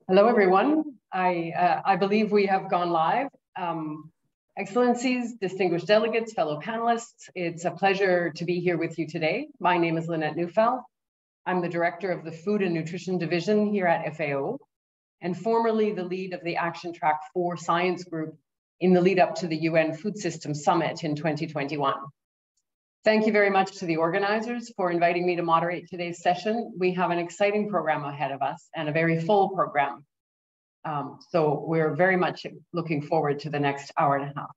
Hello, everyone. I believe we have gone live. Excellencies, distinguished delegates, fellow panelists, it's a pleasure to be here with you today. My name is Lynette Neufeld. I'm the director of the Food and Nutrition Division here at FAO, and formerly the lead of the Action Track 4 Science Group in the lead up to the UN Food Systems Summit in 2021. Thank you very much to the organizers for inviting me to moderate today's session. We have an exciting program ahead of us and a very full program. So we're very much looking forward to the next hour and a half.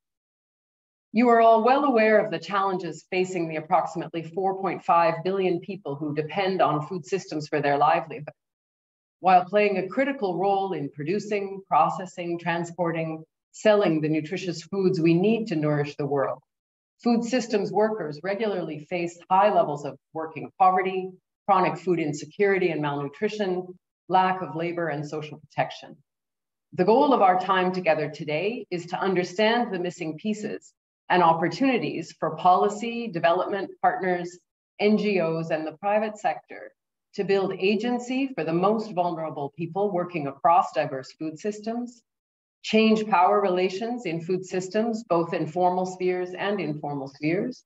You are all well aware of the challenges facing the approximately 4.5 billion people who depend on food systems for their livelihood, while playing a critical role in producing, processing, transporting, selling the nutritious foods we need to nourish the world. Food systems workers regularly face high levels of working poverty, chronic food insecurity and malnutrition, lack of labor and social protection. The goal of our time together today is to understand the missing pieces and opportunities for policy, development partners, NGOs, and the private sector to build agency for the most vulnerable people working across diverse food systems, change power relations in food systems, both in formal spheres and informal spheres,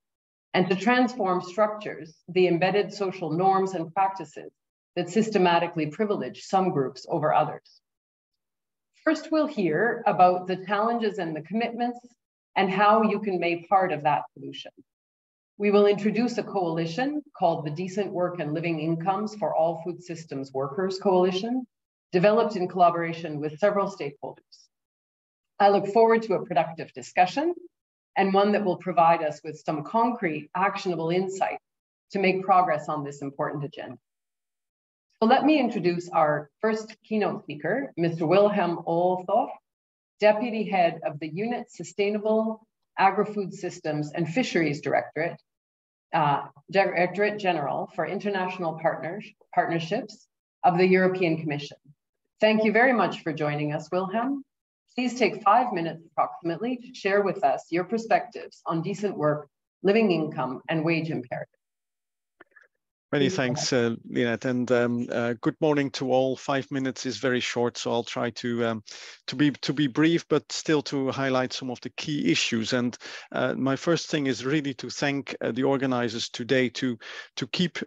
and to transform structures, the embedded social norms and practices that systematically privilege some groups over others. First, we'll hear about the challenges and the commitments and how you can make part of that solution. We will introduce a coalition called the Decent Work and Living Incomes for All Food Systems Workers Coalition, developed in collaboration with several stakeholders. I look forward to a productive discussion and one that will provide us with some concrete, actionable insight to make progress on this important agenda. So let me introduce our first keynote speaker, Mr. Wilhelm Olthoff, Deputy Head of the Unit Sustainable Agri-Food Systems and Fisheries Directorate, Directorate General for International Partnerships of the European Commission. Thank you very much for joining us, Wilhelm. Please take 5 minutes approximately to share with us your perspectives on decent work, living income, and wage imperatives. Many thanks, Lynette, and good morning to all. 5 minutes is very short, so I'll try to be brief, but still to highlight some of the key issues. And my first thing is really to thank the organizers today to keep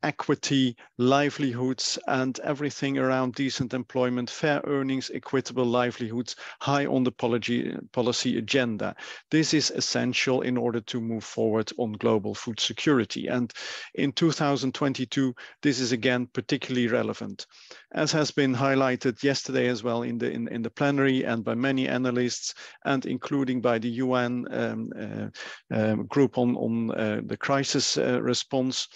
equity, livelihoods, and everything around decent employment, fair earnings, equitable livelihoods high on the policy agenda. This is essential in order to move forward on global food security. And in 2022, this is again particularly relevant. As has been highlighted yesterday as well in the plenary and by many analysts, and including by the UN group on the crisis response,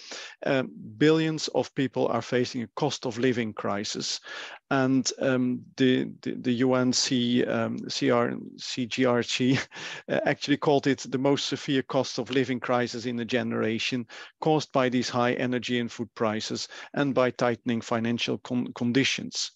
billions of people are facing a cost of living crisis. And the UN CGRC actually called it the most severe cost of living crisis in a generation, caused by these high energy and food prices and by tightening financial conditions.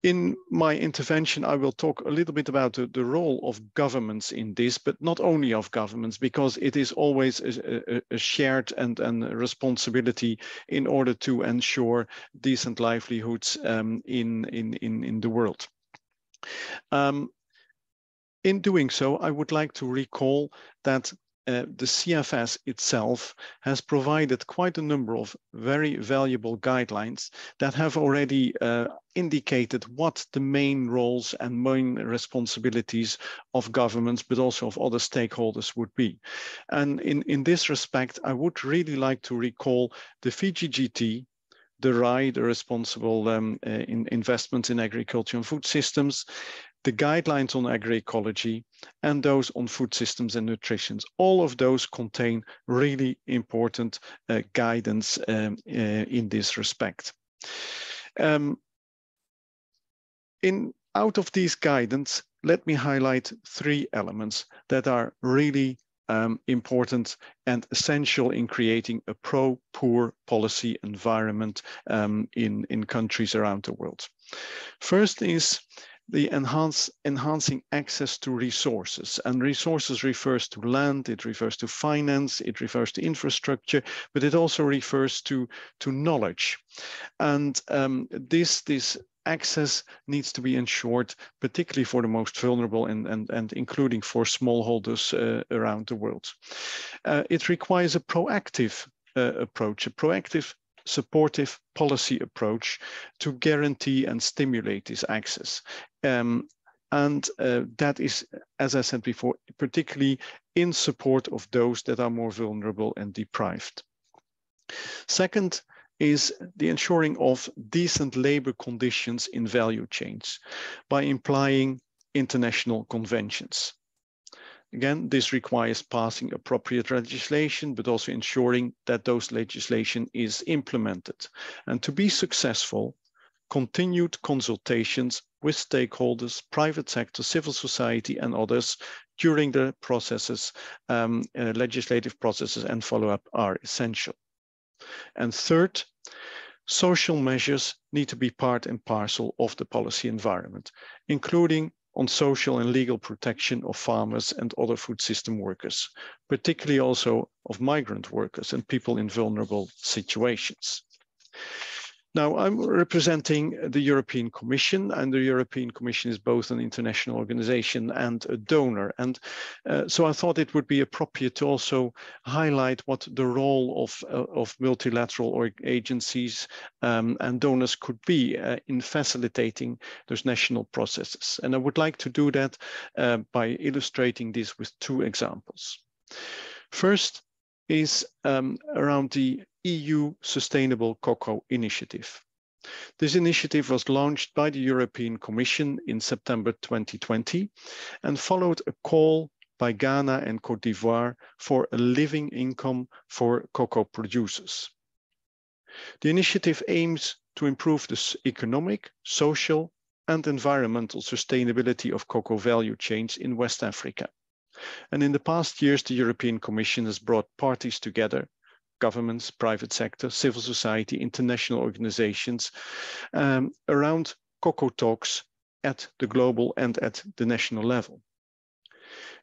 In my intervention, I will talk a little bit about the role of governments in this, but not only of governments, because it is always a shared and responsibility in order to ensure decent livelihoods in the world. In doing so, I would like to recall that the CFS itself has provided quite a number of very valuable guidelines that have already indicated what the main roles and main responsibilities of governments, but also of other stakeholders would be. And in this respect, I would really like to recall the VGGT, the RAI, the responsible investments in agriculture and food systems, the guidelines on agroecology, and those on food systems and nutrition. All of those contain really important guidance in this respect. Out of these guidance, let me highlight 3 elements that are really important and essential in creating a pro-poor policy environment in countries around the world. First is the enhancing access to resources. And resources refers to land, it refers to finance, it refers to infrastructure, but it also refers to knowledge. And this access needs to be ensured, particularly for the most vulnerable and including for smallholders around the world. It requires a proactive approach, a proactive supportive policy approach to guarantee and stimulate this access. That is, as I said before, particularly in support of those that are more vulnerable and deprived. Second is the ensuring of decent labor conditions in value chains by implying international conventions. Again, this requires passing appropriate legislation, but also ensuring that those legislation is implemented. And to be successful, continued consultations with stakeholders, private sector, civil society, and others during the processes, legislative processes and follow-up are essential. And third, social measures need to be part and parcel of the policy environment, including on social and legal protection of farmers and other food system workers, particularly also of migrant workers and people in vulnerable situations. Now, I'm representing the European Commission, and the European Commission is both an international organization and a donor. And so I thought it would be appropriate to also highlight what the role of multilateral agencies and donors could be in facilitating those national processes. And I would like to do that by illustrating this with two examples. First is around the EU Sustainable Cocoa Initiative. This initiative was launched by the European Commission in September 2020 and followed a call by Ghana and Côte d'Ivoire for a living income for cocoa producers. The initiative aims to improve the economic, social, and environmental sustainability of cocoa value chains in West Africa. And in the past years, the European Commission has brought parties together, governments, private sector, civil society, international organizations, around cocoa talks at the global and at the national level.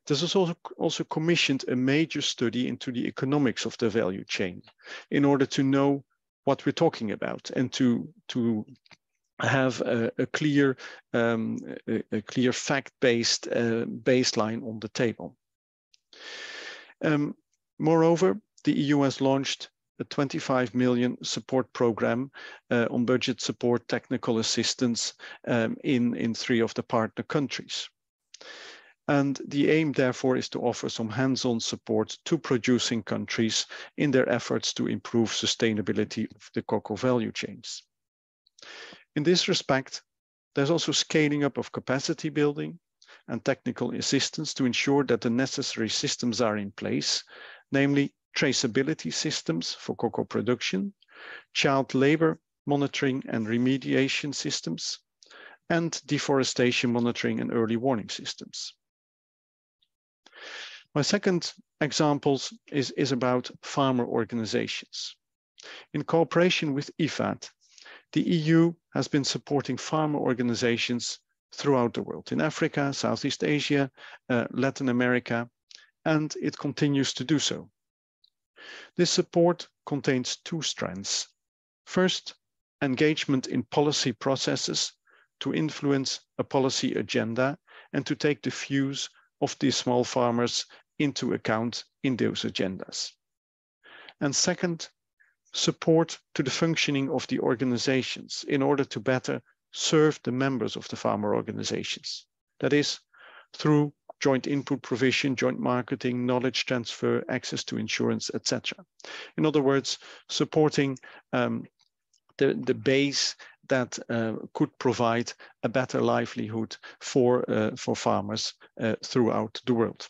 This has also commissioned a major study into the economics of the value chain in order to know what we're talking about and to have a clear fact-based baseline on the table. Moreover, the EU has launched a 25 million support program on budget support, technical assistance in 3 of the partner countries. And the aim, therefore, is to offer some hands-on support to producing countries in their efforts to improve sustainability of the cocoa value chains. In this respect, there's also scaling up of capacity building and technical assistance to ensure that the necessary systems are in place, namely traceability systems for cocoa production, child labor monitoring and remediation systems, and deforestation monitoring and early warning systems. My second example is about farmer organizations. In cooperation with IFAD, the EU has been supporting farmer organizations throughout the world, in Africa, Southeast Asia, Latin America, and it continues to do so. This support contains 2 strands. First, engagement in policy processes to influence a policy agenda and to take the views of these small farmers into account in those agendas. And second, support to the functioning of the organizations in order to better serve the members of the farmer organizations. That is, through joint input provision, joint marketing, knowledge transfer, access to insurance, etc. In other words, supporting the base that could provide a better livelihood for farmers throughout the world.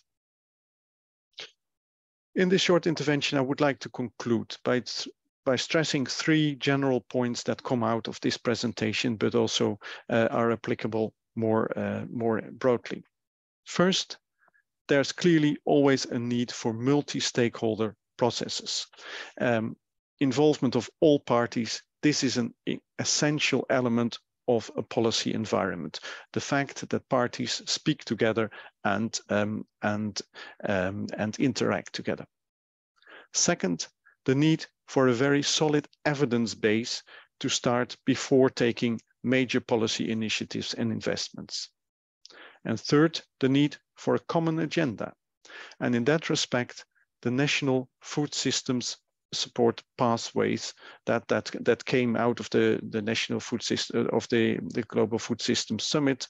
In this short intervention, I would like to conclude by stressing 3 general points that come out of this presentation, but also are applicable more broadly. First, there's clearly always a need for multi-stakeholder processes. Involvement of all parties, this is an essential element of a policy environment, the fact that parties speak together and interact together. Second, the need for a very solid evidence base to start before taking major policy initiatives and investments. And third, the need for a common agenda. And in that respect, the national food systems support pathways that came out of the national food system of the Global Food Systems Summit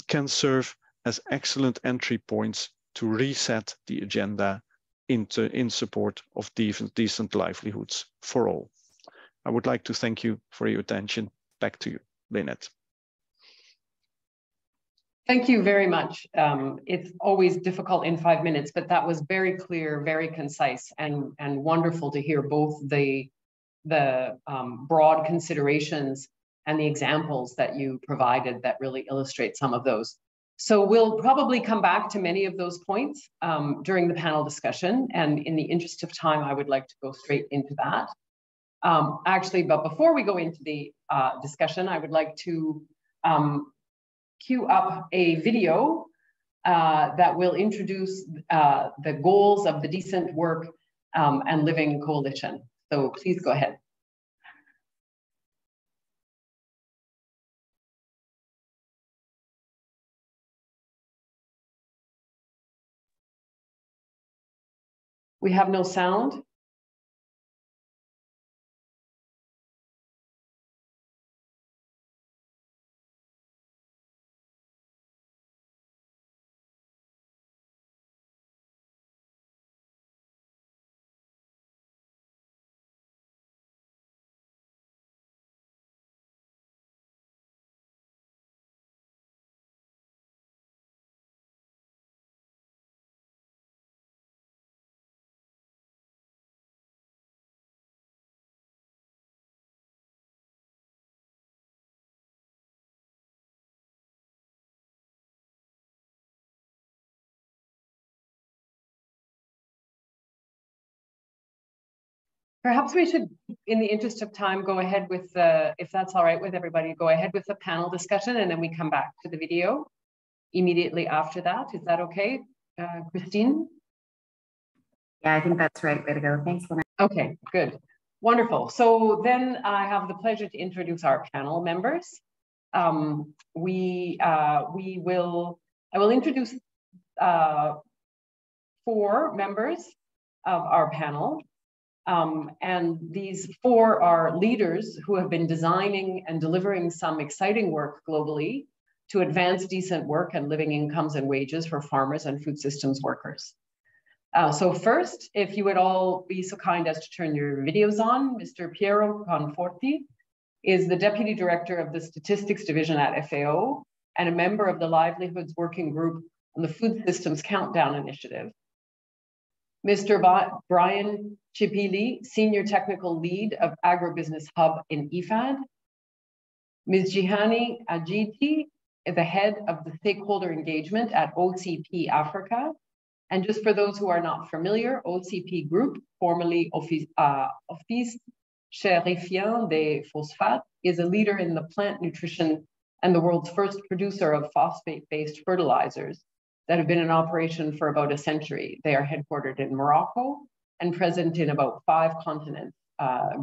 can serve as excellent entry points to reset the agenda in support of decent livelihoods for all. I would like to thank you for your attention. Back to you, Lynette. Thank you very much. It's always difficult in 5 minutes, but that was very clear, very concise, and wonderful to hear both the broad considerations and the examples that you provided that really illustrate some of those. So we'll probably come back to many of those points during the panel discussion. And in the interest of time, I would like to go straight into that. Actually, but before we go into the discussion, I would like to queue up a video that will introduce the goals of the Decent Work and Living Coalition. So please go ahead. We have no sound. Perhaps we should, in the interest of time, go ahead with the, if that's all right with everybody, go ahead with the panel discussion, and then we come back to the video immediately after that. Is that okay, Christine? Yeah, I think that's right. Way to go. Thanks, Lynette. Okay, good. Wonderful. So then I have the pleasure to introduce our panel members. I will introduce 4 members of our panel. And these 4 are leaders who have been designing and delivering some exciting work globally to advance decent work and living incomes and wages for farmers and food systems workers. So first, if you would all be so kind as to turn your videos on, Mr. Piero Conforti is the Deputy Director of the Statistics Division at FAO and a member of the Livelihoods Working Group on the Food Systems Countdown Initiative. Mr. Brian Chipili, Senior Technical Lead of Agribusiness Hub in IFAD. Ms. Jihani Ajiti, the Head of the Stakeholder Engagement at OCP Africa. And just for those who are not familiar, OCP Group, formerly Office Chérifien des Phosphates, is a leader in the plant nutrition and the world's first producer of phosphate-based fertilizers that have been in operation for about a century. They are headquartered in Morocco and present in about 5 continents,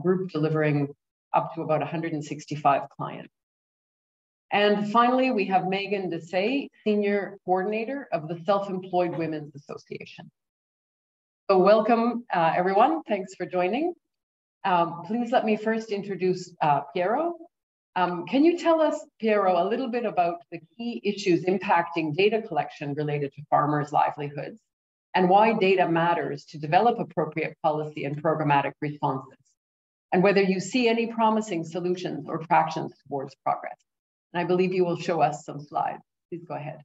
group delivering up to about 165 clients. And finally, we have Megan Desai, Senior Coordinator of the Self-Employed Women's Association. So welcome, everyone. Thanks for joining. Please let me first introduce Piero. Can you tell us, Piero, a little bit about the key issues impacting data collection related to farmers' livelihoods and why data matters to develop appropriate policy and programmatic responses, and whether you see any promising solutions or tractions towards progress? And I believe you will show us some slides. Please go ahead.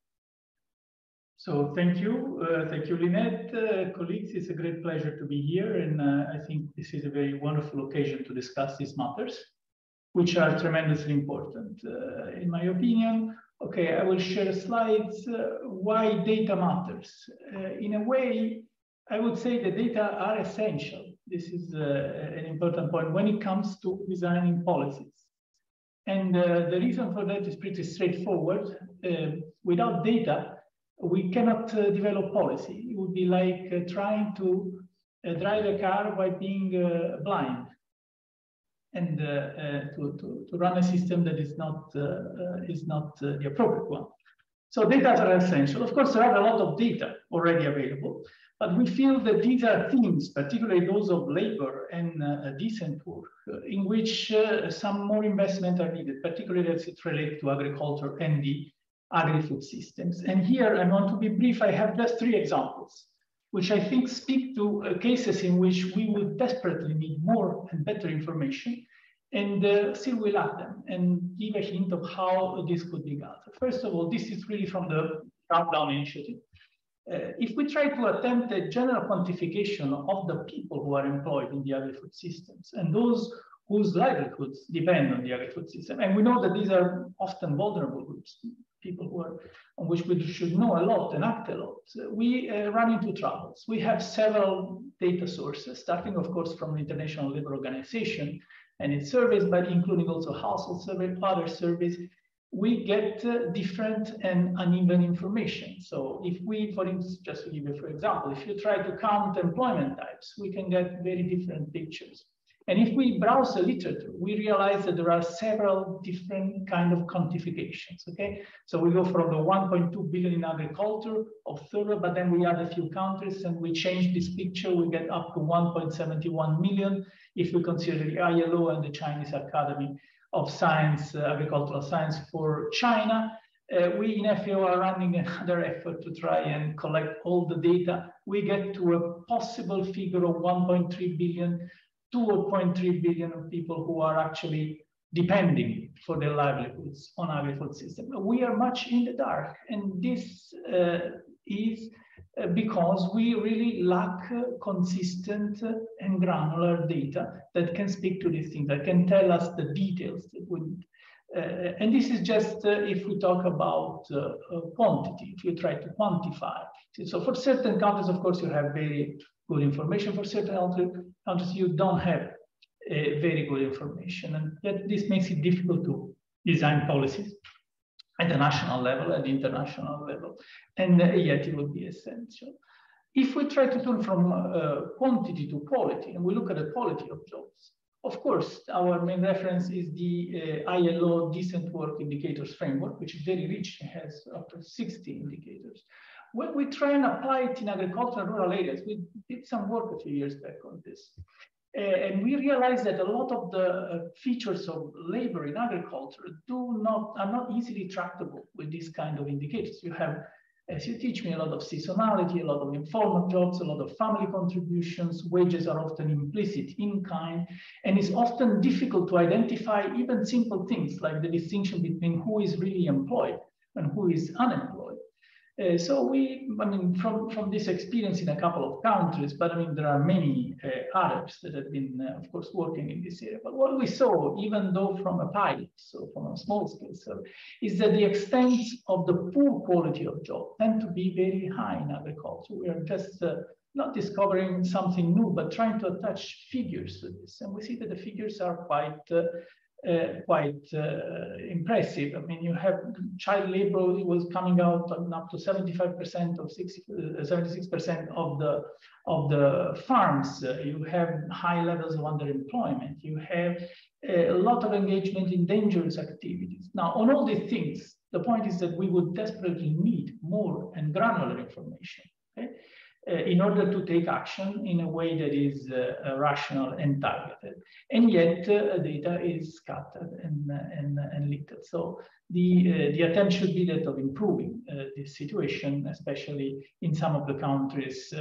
So thank you, Lynette. Colleagues, it's a great pleasure to be here, and I think this is a very wonderful occasion to discuss these matters, which are tremendously important, in my opinion. Okay, I will share slides, why data matters. In a way, I would say the data are essential. This is an important point when it comes to designing policies. And the reason for that is pretty straightforward. Without data, we cannot develop policy. It would be like trying to drive a car by being blind, and to run a system that is not the appropriate one. So data are essential. Of course, there are a lot of data already available, but we feel that these are themes, particularly those of labor and decent work, in which some more investment are needed, particularly as it relates to agriculture and the agri-food systems. And here I want to be brief. I have just 3 examples, which I think speak to cases in which we would desperately need more and better information, and still we lack them, and give a hint of how this could be gathered. First of all, this is really from the Countdown Initiative. If we try to attempt a general quantification of the people who are employed in the agri-food systems and those whose livelihoods depend on the agri-food system, and we know that these are often vulnerable groups, people who are, on which we should know a lot and act a lot, we run into troubles. We have several data sources, starting of course from the International Labour Organization and its surveys, but including also household survey, other surveys. We get different and uneven information. So if we, for instance, just to give you for example, if you try to count employment types, we can get very different pictures. And if we browse the literature, we realize that there are several different kind of quantifications, okay? So we go from the 1.2 billion in agriculture of thorough, but then we add a few countries and we change this picture, we get up to 1.71 million if we consider the ILO and the Chinese Academy of Science, Agricultural Science for China. We in FAO are running another effort to try and collect all the data. We get to a possible figure of 1.3 billion, 2.3 billion of people who are actually depending for their livelihoods on agri-food system. We are much in the dark, and this is because we really lack consistent and granular data that can speak to these things, that can tell us the details that we need. And this is just if we talk about quantity, if you try to quantify. So for certain countries, of course, you have very good information. For certain countries, you don't have very good information. And yet this makes it difficult to design policies at the national level, at the international level, and yet it would be essential. If we try to turn from quantity to quality, and we look at the quality of jobs, of course, our main reference is the ILO Decent Work Indicators Framework, which is very rich, it has up to 60 indicators. When we try and apply it in agriculture and rural areas, we did some work a few years back on this. And we realized that a lot of the features of labor in agriculture are not easily tractable with these kind of indicators. You have, as you teach me, a lot of seasonality, a lot of informal jobs, a lot of family contributions. Wages are often implicit in kind, and it's often difficult to identify even simple things like the distinction between who is really employed and who is unemployed. So from this experience in a couple of countries, but there are many others that have been, of course, working in this area. But what we saw, even though from a pilot, so from a small scale survey, is that the extent of the poor quality of job tend to be very high in agriculture. We are just not discovering something new, but trying to attach figures to this. And we see that the figures are quite impressive. You have child labor was coming out up to 75% of 76% of the farms. You have high levels of underemployment. You have a lot of engagement in dangerous activities. Now, on all these things, the point is that we would desperately need more and granular information, okay? In order to take action in a way that is rational and targeted. And yet data is scattered and little. So the attempt should be that of improving this situation, especially in some of the countries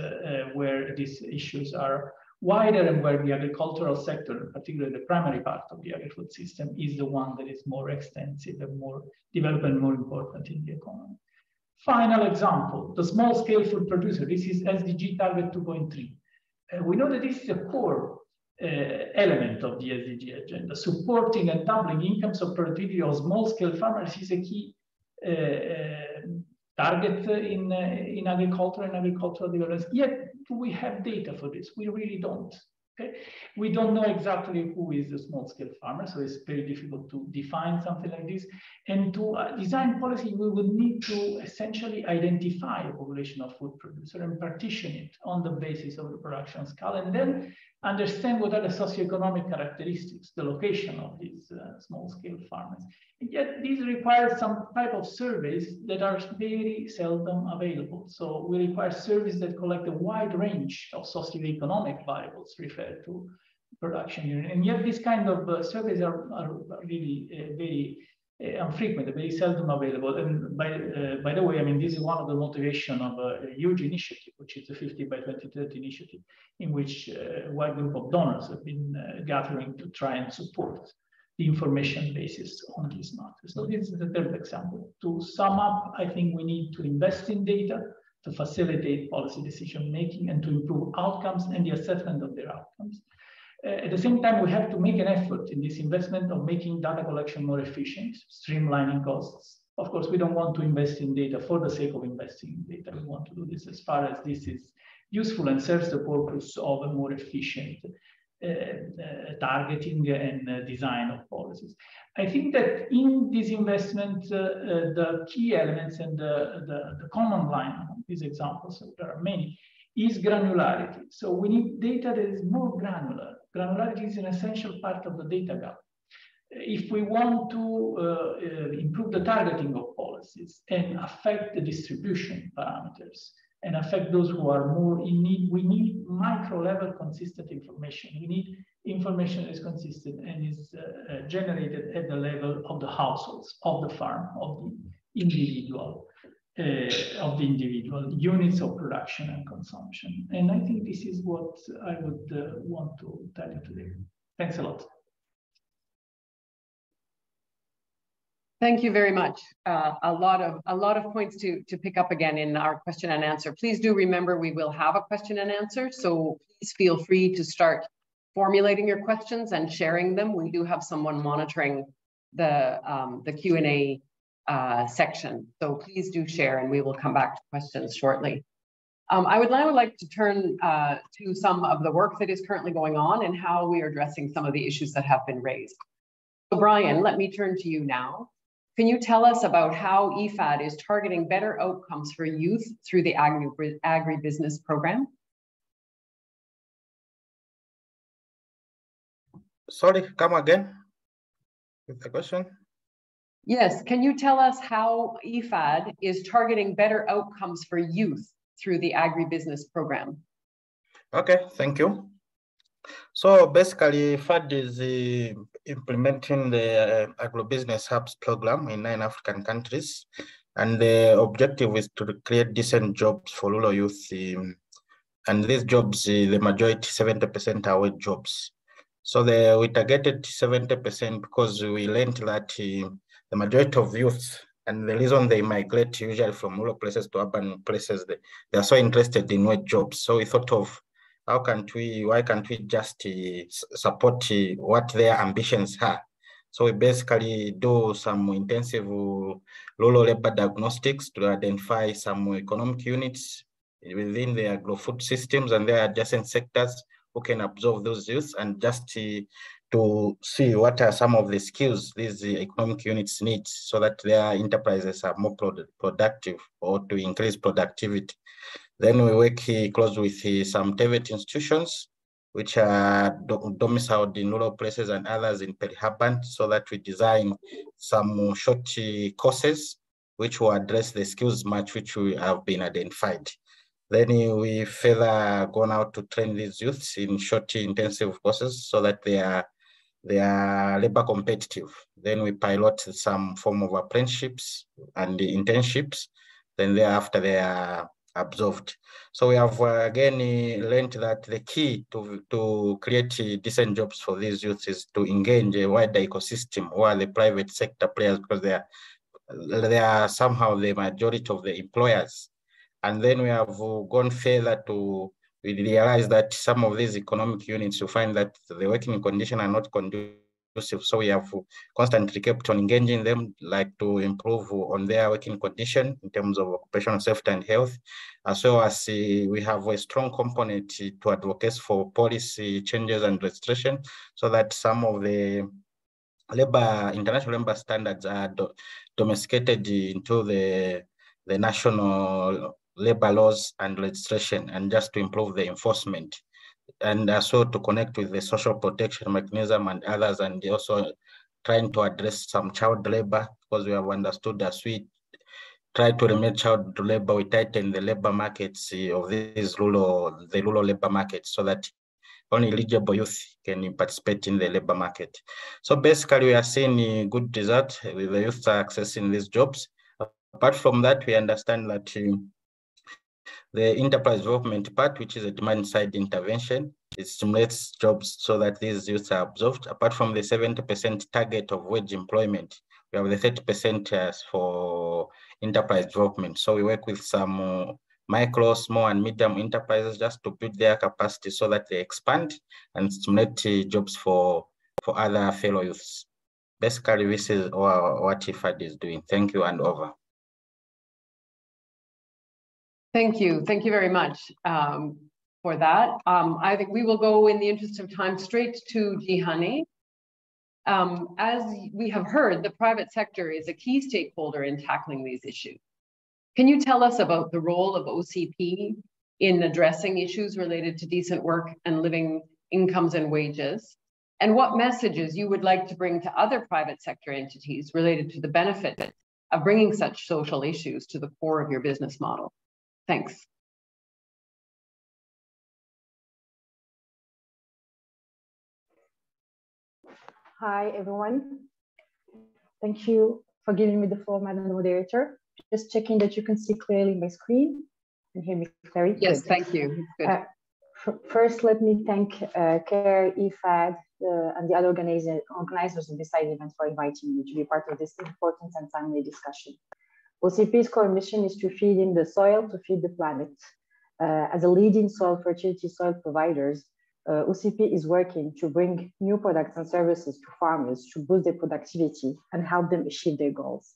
where these issues are wider and where the agricultural sector, particularly the primary part of the agri-food system, is the one that is more extensive and more developed and more important in the economy. Final example, the small-scale food producer. This is SDG target 2.3. We know that this is a core element of the SDG agenda. Supporting and doubling incomes of productivity of small-scale farmers is a key target in agriculture and agricultural development. Yet, do we have data for this? We really don't. Okay, we don't know exactly who is a small-scale farmer, so it's very difficult to define something like this. And to design policy, we would need to essentially identify a population of food producers and partition it on the basis of the production scale, and then understand what are the socioeconomic characteristics, the location of these small-scale farmers. And yet, these require some type of surveys that are very seldom available. So we require surveys that collect a wide range of socioeconomic variables referred to production unit. And yet, these kind of surveys are really very infrequent, very seldom available. And by the way, I mean, this is one of the motivation of a huge initiative, which is the 50 by 2030 initiative, in which a wide group of donors have been gathering to try and support the information basis on these matters. So this is the third example. To sum up, I think we need to invest in data to facilitate policy decision making and to improve outcomes and the assessment of their outcomes. At the same time, we have to make an effort in this investment of making data collection more efficient, streamlining costs. Of course, we don't want to invest in data for the sake of investing in data. We want to do this as far as this is useful and serves the purpose of a more efficient targeting and design of policies. I think that in this investment, the key elements and the common line among these examples, so there are many, is granularity. So we need data that is more granular. Granularity is an essential part of the data gap. If we want to improve the targeting of policies and affect the distribution parameters and affect those who are more in need, we need micro-level consistent information. We need information that is consistent and is generated at the level of the households, of the farm, of the individual units of production and consumption. And I think this is what I would want to tell you today. Thanks a lot. Thank you very much. A lot of points to pick up again in our question and answer. Please do remember we will have a question and answer, so please feel free to start formulating your questions and sharing them. We do have someone monitoring the Q&A section, so please do share and we will come back to questions shortly. I would now like to turn to some of the work that is currently going on and how we are addressing some of the issues that have been raised. So Brian, let me turn to you now. Can you tell us about how IFAD is targeting better outcomes for youth through the agribusiness program? Sorry, come again with the question. Yes, can you tell us how IFAD is targeting better outcomes for youth through the agribusiness program? Okay, thank you. So basically, IFAD is implementing the agribusiness hubs program in 9 African countries. And the objective is to create decent jobs for rural youth. And these jobs, the majority, 70% are wage jobs. So we targeted 70% because we learned that the majority of youth, and the reason they migrate usually from rural places to urban places, they are so interested in wage jobs. So we thought of why can't we just support what their ambitions are? So we basically do some intensive rural labor diagnostics to identify some economic units within the agri-food systems and their adjacent sectors who can absorb those youth, and just to see what are some of the skills these economic units need so that their enterprises are more productive or to increase productivity. Then we work close with some TVET institutions, which are domiciled in rural places and others in peri-urban, so that we design some short courses which will address the skills match which we have been identified. Then we further gone out to train these youths in short intensive courses so that they are labor competitive. Then we pilot some form of apprenticeships and internships. Then thereafter they are absorbed. So we have again learned that the key to create decent jobs for these youths is to engage a wider ecosystem or the private sector players, because they are somehow the majority of the employers. And then we have gone further we realize that some of these economic units, you find that the working conditions are not conducive inclusive. So we have constantly kept on engaging them, like to improve on their working condition in terms of occupational safety and health, as well as we have a strong component to advocate for policy changes and legislation, so that some of the international labor standards are domesticated into the national labor laws and legislation, and just to improve the enforcement, and also to connect with the social protection mechanism and others, and also trying to address some child labor, because we have understood as we try to remove child labor, we tighten the labor markets of these rural labor markets, so that only eligible youth can participate in the labor market. So basically, we are seeing good results with the youth are accessing these jobs. Apart from that, we understand that the enterprise development part, which is a demand-side intervention, it stimulates jobs so that these youths are absorbed. Apart from the 70% target of wage employment, we have the 30% for enterprise development. So we work with some micro, small, and medium enterprises just to build their capacity so that they expand and stimulate jobs for other fellow youths. Basically, this is what IFAD is doing. Thank you, and over. Thank you. Thank you very much for that. I think we will go, in the interest of time, straight to Jihani. As we have heard, the private sector is a key stakeholder in tackling these issues. Can you tell us about the role of OCP in addressing issues related to decent work and living incomes and wages? And what messages you would like to bring to other private sector entities related to the benefit of bringing such social issues to the core of your business model? Thanks. Hi, everyone. Thank you for giving me the floor, Madam Moderator. Just checking that you can see clearly my screen and hear me clearly. Yes, good. Thank you. Good. First, let me thank CARE, IFAD, and the other organizers of this event for inviting me to be part of this important and timely discussion. OCP's core mission is to feed in the soil to feed the planet. As a leading soil fertility soil providers, OCP is working to bring new products and services to farmers to boost their productivity and help them achieve their goals.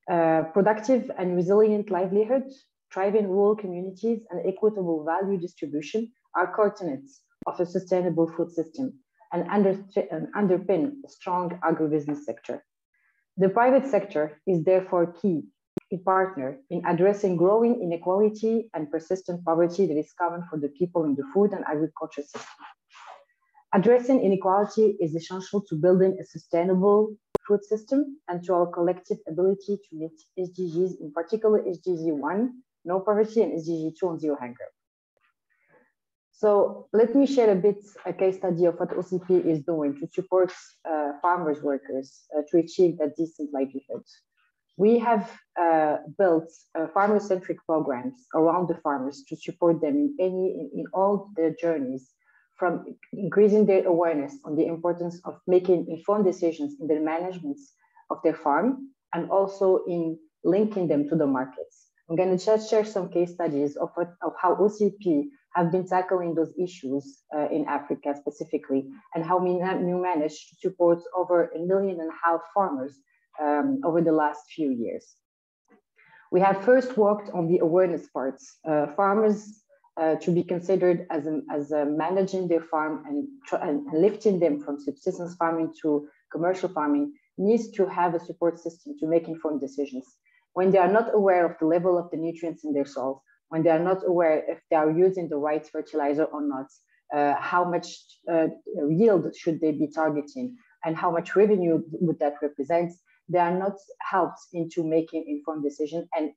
Productive and resilient livelihoods, thriving rural communities, and equitable value distribution are core tenets of a sustainable food system and underpin a strong agribusiness sector. The private sector is therefore a partner in addressing growing inequality and persistent poverty that is common for the people in the food and agriculture system. Addressing inequality is essential to building a sustainable food system and to our collective ability to meet SDGs, in particular SDG 1, no poverty, and SDG 2 on zero hunger. So let me share a case study of what OCP is doing to support farmers workers to achieve that decent livelihood. We have built farmer-centric programs around the farmers to support them in all their journeys, from increasing their awareness on the importance of making informed decisions in the management of their farm, and also in linking them to the markets. I'm going to just share some case studies of how OCP have been tackling those issues in Africa specifically, and how we managed to support over 1.5 million farmers over the last few years. We have first worked on the awareness parts. Farmers to be considered as managing their farm and lifting them from subsistence farming to commercial farming needs to have a support system to make informed decisions. When they are not aware of the level of the nutrients in their soils, when they are not aware if they are using the right fertilizer or not, how much yield should they be targeting, and how much revenue would that represent, they are not helped into making informed decisions. And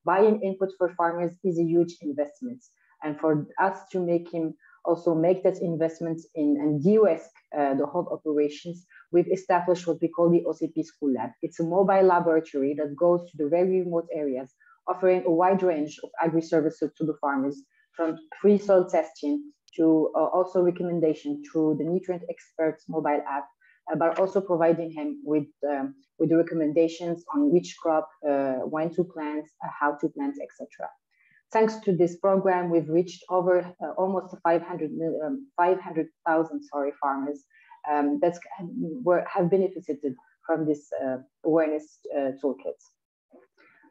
buying input for farmers is a huge investment. And for us to make that investment in and de-risk the whole operations, we've established what we call the OCP School Lab. It's a mobile laboratory that goes to the very remote areas, offering a wide range of agri-services to the farmers, from free soil testing to also recommendation through the Nutrient Experts mobile app, but also providing him with the recommendations on which crop, when to plant, how to plant, etc. Thanks to this program, we've reached over almost 500,000 farmers that have benefited from this awareness toolkit.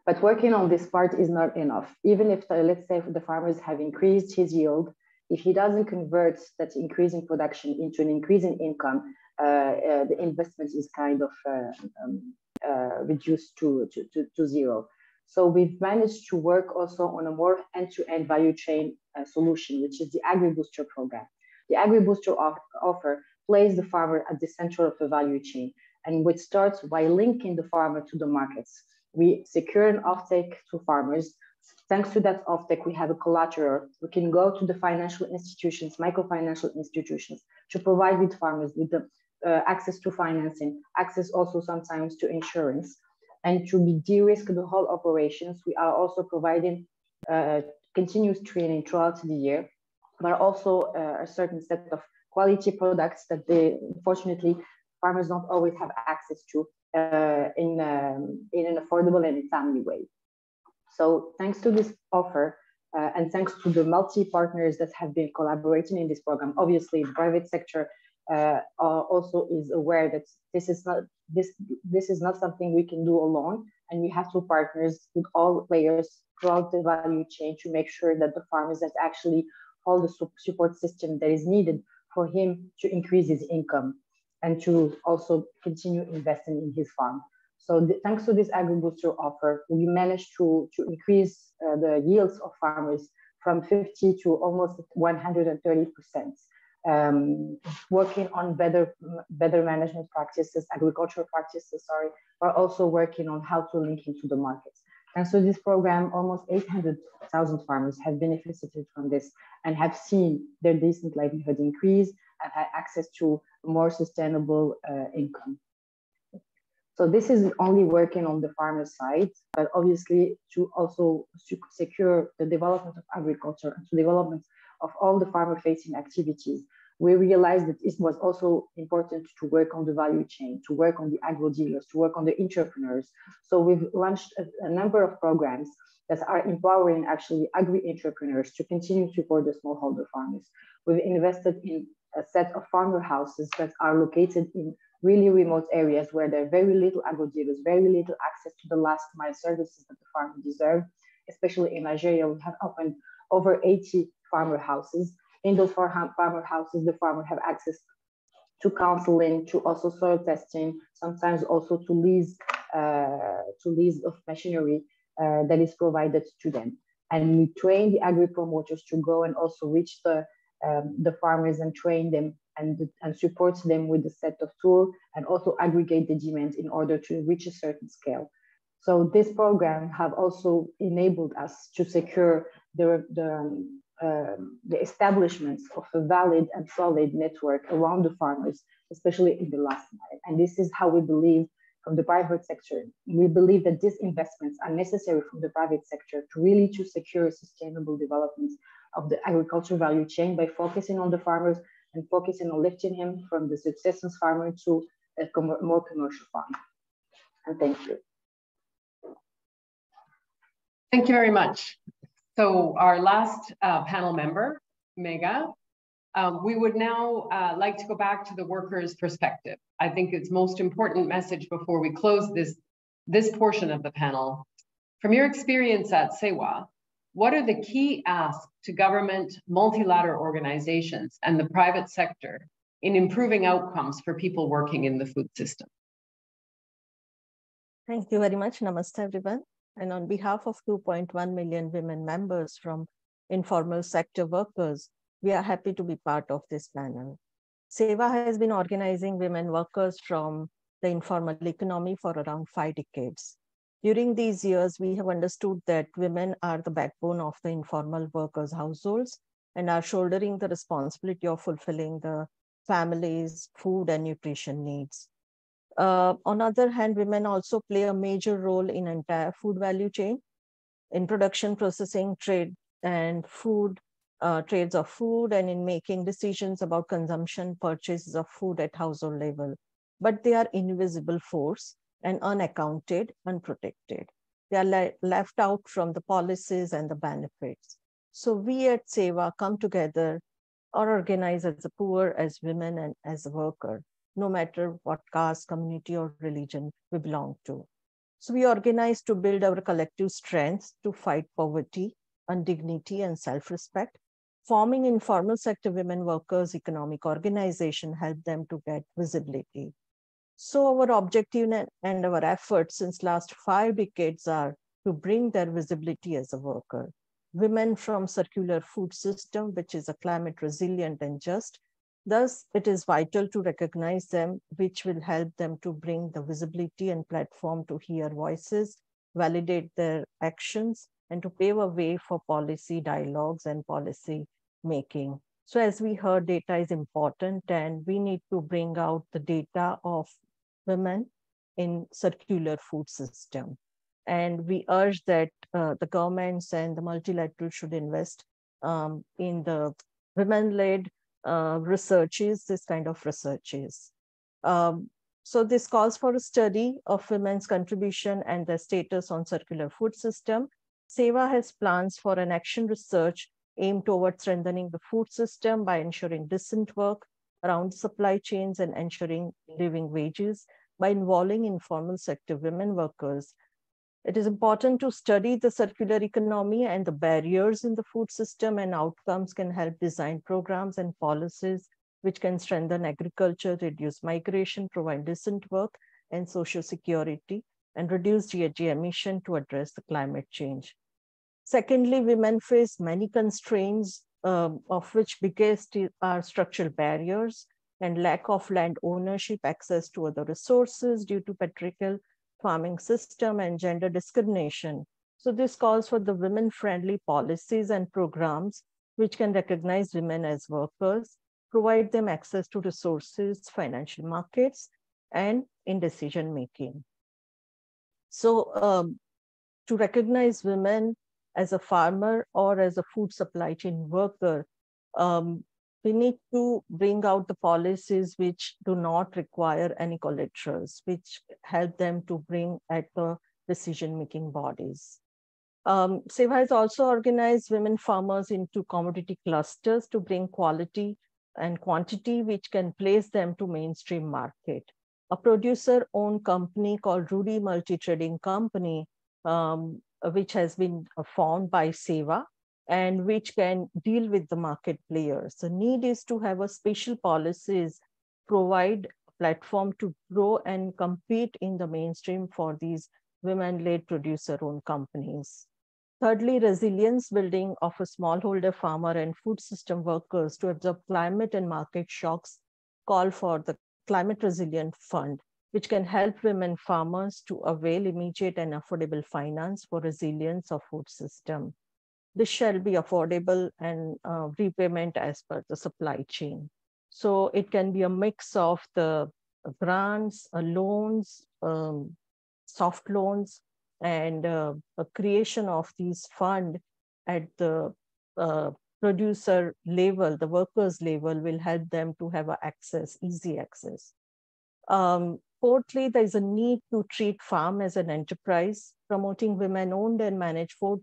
But working on this part is not enough. Even if, let's say, the farmers have increased his yield, if he doesn't convert that increase in production into an increase in income, the investment is kind of reduced to zero. So we've managed to work also on a more end-to-end value chain solution, which is the Agri-Booster program. The Agri-Booster offer places the farmer at the center of the value chain, and which starts by linking the farmer to the markets. We secure an offtake to farmers. Thanks to that offtake, we have a collateral. We can go to the financial institutions, microfinancial institutions, to provide with farmers with the access to financing, access also sometimes to insurance. And to be de-risk the whole operations, we are also providing continuous training throughout the year, but also a certain set of quality products that unfortunately, farmers don't always have access to in an affordable and timely way. So thanks to this offer, and thanks to the multi-partners that have been collaborating in this program, obviously the private sector also is aware that this is not something we can do alone, and we have to partners with all players throughout the value chain to make sure that the farmers that actually all the support system that is needed for him to increase his income and to also continue investing in his farm. So thanks to this Agri-Booster offer, we managed to increase the yields of farmers from 50 to almost 130%. Working on better management practices, agricultural practices, sorry, but also working on how to link into the markets. And so this program, almost 800,000 farmers have benefited from this and have seen their decent livelihood increase and had access to more sustainable income. So this is only working on the farmer side, but obviously to also secure the development of agriculture and the development of all the farmer-facing activities. We realized that it was also important to work on the value chain, to work on the agro dealers, to work on the entrepreneurs. So we've launched a number of programs that are empowering actually agri-entrepreneurs to continue to support the smallholder farmers. We've invested in a set of farmer houses that are located in really remote areas where there are very little agro dealers, very little access to the last mile services that the farmer deserve. Especially in Nigeria, we have opened over 80 farmer houses. In those farmer houses, the farmer have access to counseling, to also soil testing, sometimes also to lease of machinery that is provided to them. And we train the agri promoters to go and also reach the farmers and train them and support them with a set of tools and also aggregate the demand in order to reach a certain scale. So this program have also enabled us to secure the establishment of a valid and solid network around the farmers, especially in the last mile. And this is how we believe from the private sector. We believe that these investments are necessary from the private sector to really to secure sustainable development of the agricultural value chain by focusing on the farmers and focusing on lifting him from the subsistence farmer to a more commercial farm. And thank you. Thank you very much. So our last panel member, Mega, we would now like to go back to the workers' perspective. I think it's most important message before we close this portion of the panel. From your experience at SEWA, what are the key asks to government, multilateral organizations, and the private sector in improving outcomes for people working in the food system? Thank you very much. Namaste, everyone. And on behalf of 2.1 million women members from informal sector workers, we are happy to be part of this panel. SEWA has been organizing women workers from the informal economy for around 5 decades. During these years, we have understood that women are the backbone of the informal workers' households and are shouldering the responsibility of fulfilling the family's food and nutrition needs. On the other hand, women also play a major role in entire food value chain, in production, processing, trade, and food, trades of food, and in making decisions about consumption, purchases of food at household level. But they are invisible force and unaccounted, unprotected. They are left out from the policies and the benefits. So we at SEWA come together or organize as a poor, as women, and as a worker no matter what caste, community, or religion we belong to. So we organize to build our collective strengths to fight poverty, indignity, and self-respect. Forming informal sector women workers economic organization help them to get visibility. So our objective and our efforts since last 5 decades are to bring their visibility as a worker. Women from circular food system, which is a climate resilient and just. Thus, it is vital to recognize them, which will help them to bring the visibility and platform to hear voices, validate their actions, and to pave a way for policy dialogues and policy making. So as we heard, data is important, and we need to bring out the data of women in circular food system. And we urge that the governments and the multilateral should invest in the women-led researches, this kind of researches. So this calls for a study of women's contribution and their status on circular food system. SEWA has plans for an action research aimed towards strengthening the food system by ensuring decent work around supply chains and ensuring living wages by involving informal sector women workers. It is important to study the circular economy and the barriers in the food system, and outcomes can help design programs and policies which can strengthen agriculture, reduce migration, provide decent work and social security, and reduce GHG emission to address the climate change. Secondly, women face many constraints, of which biggest are structural barriers and lack of land ownership, access to other resources due to patriarchal farming system, and gender discrimination. So this calls for the women-friendly policies and programs which can recognize women as workers, provide them access to resources, financial markets, and in decision-making. So to recognize women as a farmer or as a food supply chain worker, we need to bring out the policies which do not require any collaterals, which help them to bring at the decision-making bodies. SEWA has also organized women farmers into commodity clusters to bring quality and quantity, which can place them to mainstream market. A producer-owned company called Rudy Multi-Trading Company, which has been formed by SEWA, and which can deal with the market players. The need is to have a special policies, provide a platform to grow and compete in the mainstream for these women-led producer-owned companies. Thirdly, resilience building of a smallholder farmer and food system workers to absorb climate and market shocks call for the Climate Resilient Fund, which can help women farmers to avail immediate and affordable finance for resilience of food system. This shall be affordable and repayment as per the supply chain. So it can be a mix of the grants, loans, soft loans, and a creation of these funds at the producer level, the workers level, will help them to have access, easy access. Fourthly, there is a need to treat farm as an enterprise, promoting women-owned and managed food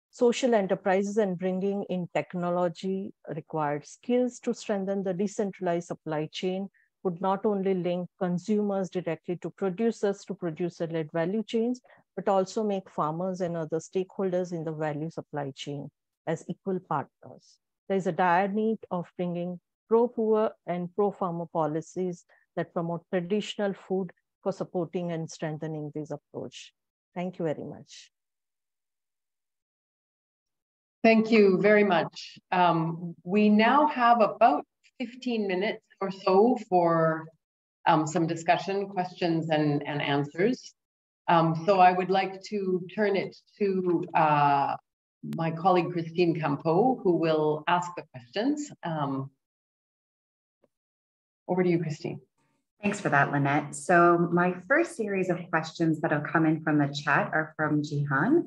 social enterprises and bringing in technology required skills to strengthen the decentralized supply chain would not only link consumers directly to producer-led value chains, but also make farmers and other stakeholders in the value supply chain as equal partners. There is a dire need of bringing pro-poor and pro-farmer policies that promote traditional food for supporting and strengthening this approach. Thank you very much. Thank you very much. We now have about 15 minutes or so for some discussion, questions and answers. So I would like to turn it to my colleague, Christine Campeau, who will ask the questions. Over to you, Christine. Thanks for that, Lynette. So my first series of questions that have come in from the chat are from Jihan.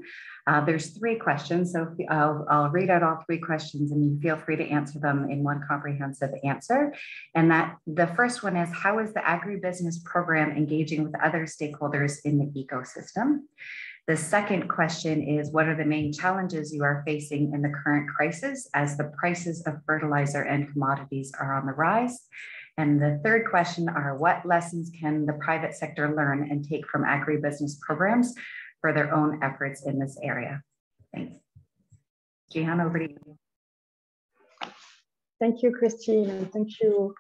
There's 3 questions, so I'll read out all 3 questions and you feel free to answer them in one comprehensive answer. And that the first one is, how is the agribusiness program engaging with other stakeholders in the ecosystem? The second question is, what are the main challenges you are facing in the current crisis as the prices of fertilizer and commodities are on the rise? And the third question are, what lessons can the private sector learn and take from agribusiness programs for their own efforts in this area? Thanks. Jihan, over to you. Thank you, Christine, and thank you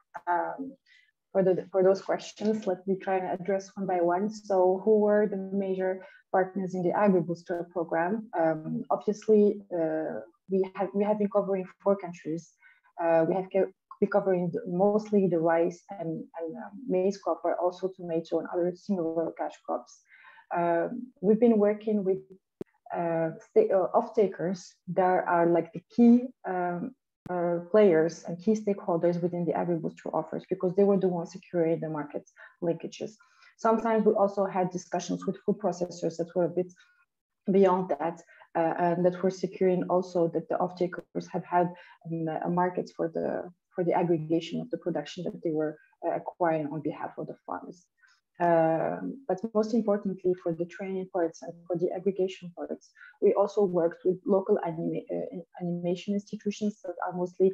for those questions. Let me try and address one by one. So who were the major partners in the Agri-Booster program? Obviously, we have been covering 4 countries. We have been covering mostly the rice and maize crop, but also tomato and other single cash crops. We've been working with off-takers that are like the key players and key stakeholders within the Agri-Booster offers, because they were the ones securing the market linkages. Sometimes we also had discussions with food processors that were a bit beyond that, and that were securing also that the off-takers have had a market for the aggregation of the production that they were acquiring on behalf of the farmers. But most importantly, for the training parts and for the aggregation parts, we also worked with local animation institutions that are mostly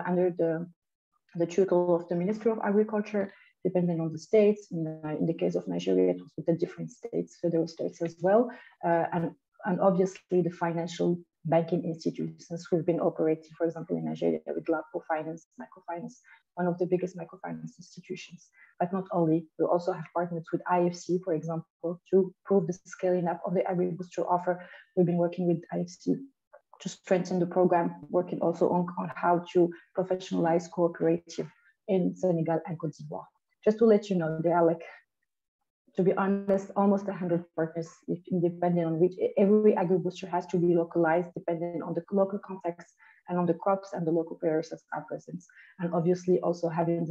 under the tutel of the Ministry of Agriculture, depending on the states. In the case of Nigeria, it was with the different states, federal states as well, and obviously the financial banking institutions who've been operating, for example, in Nigeria with LAPO Finance, Microfinance, one of the biggest microfinance institutions. But not only, we also have partnered with IFC, for example, to prove the scaling up of the Agri-Booster offer. We've been working with IFC to strengthen the program, working also on how to professionalize cooperative in Senegal and Cote d'Ivoire. Just to let you know, they are like, to be honest, almost 100 partners, depending on which every Agri-Booster has to be localized, depending on the local context and on the crops and the local players that are present. And obviously also having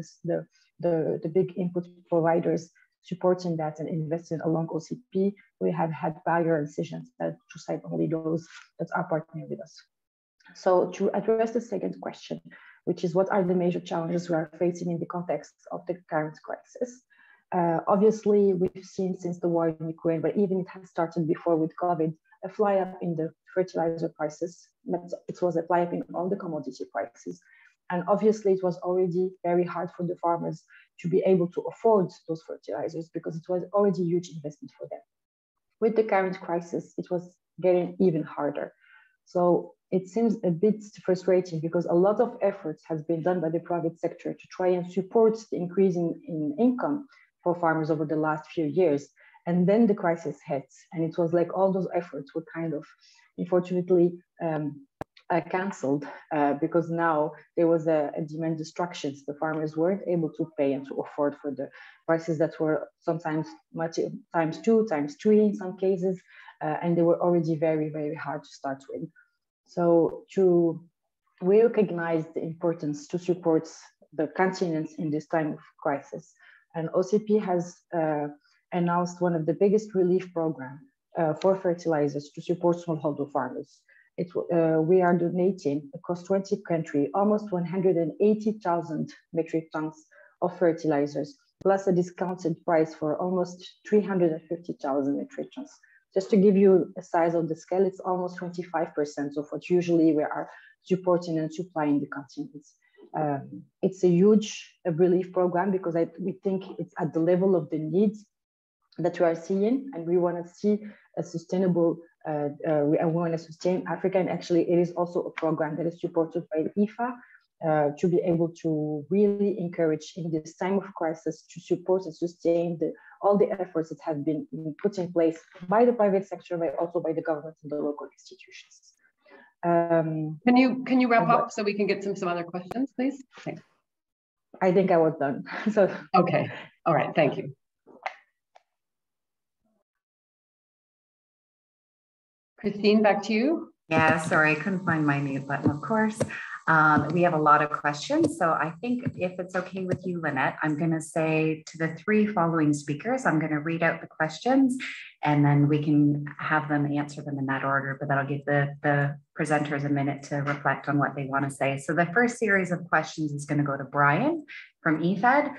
the big input providers supporting that and investing along OCP. We have had buyer decisions that to cite only those that are partnering with us. So to address the second question, which is what are the major challenges we are facing in the context of the current crisis? Obviously, we've seen since the war in Ukraine, but even it has started before with COVID, a fly up in the fertilizer prices. It was a fly up in all the commodity prices. And obviously, it was already very hard for the farmers to be able to afford those fertilizers because it was already a huge investment for them. With the current crisis, it was getting even harder. So it seems a bit frustrating because a lot of efforts has been done by the private sector to try and support the increase in income for farmers over the last few years. And then the crisis hits. And it was like all those efforts were kind of, unfortunately, canceled because now there was a demand destruction. The farmers weren't able to pay and to afford for the prices that were sometimes times 2, times 3 in some cases. And they were already very, very hard to start with. So we recognize the importance to support the continent in this time of crisis. And OCP has announced one of the biggest relief programs for fertilizers to support smallholder farmers. We are donating across 20 countries almost 180,000 metric tons of fertilizers, plus a discounted price for almost 350,000 metric tons. Just to give you a size of the scale, it's almost 25% of what usually we are supporting and supplying the continents. It's a huge relief program because we think it's at the level of the needs that we are seeing, and we want to see a sustainable, we want to sustain Africa. And actually, it is also a program that is supported by IFAD to be able to really encourage in this time of crisis to support and sustain all the efforts that have been put in place by the private sector, but also by the government and the local institutions. Can you wrap up so we can get some other questions, please? Thanks. I think I was done. So okay, all right, thank you. Christine, back to you. Yeah, sorry, I couldn't find my mute button, of course. We have a lot of questions. So I think if it's okay with you, Lynette, I'm going to say to the 3 following speakers, I'm going to read out the questions and then we can have them answer them in that order, but that'll give the presenters a minute to reflect on what they want to say. So the first series of questions is going to go to Brian from IFAD.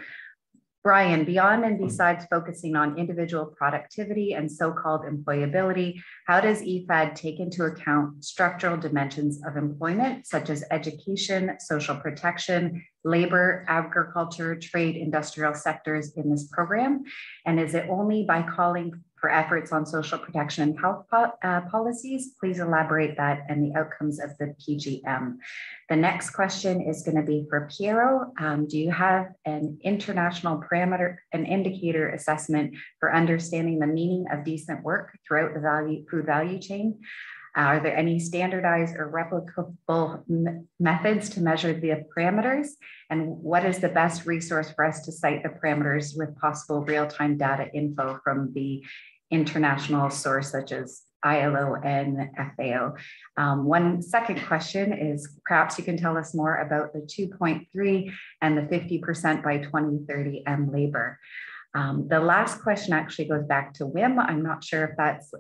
Brian, beyond and besides focusing on individual productivity and so-called employability, how does IFAD take into account structural dimensions of employment, such as education, social protection, labor, agriculture, trade, industrial sectors in this program? And is it only by calling for efforts on social protection and health policies? Please elaborate that and the outcomes of the PGM. The next question is going to be for Piero. Do you have an international parameter, an indicator assessment for understanding the meaning of decent work throughout the food value chain? Are there any standardized or replicable methods to measure the parameters? And what is the best resource for us to cite the parameters with possible real-time data info from the international source such as ILO and FAO? One second question is, perhaps you can tell us more about the 2.3 and the 50% by 2030 and labor. The last question actually goes back to Wim. I'm not sure if that's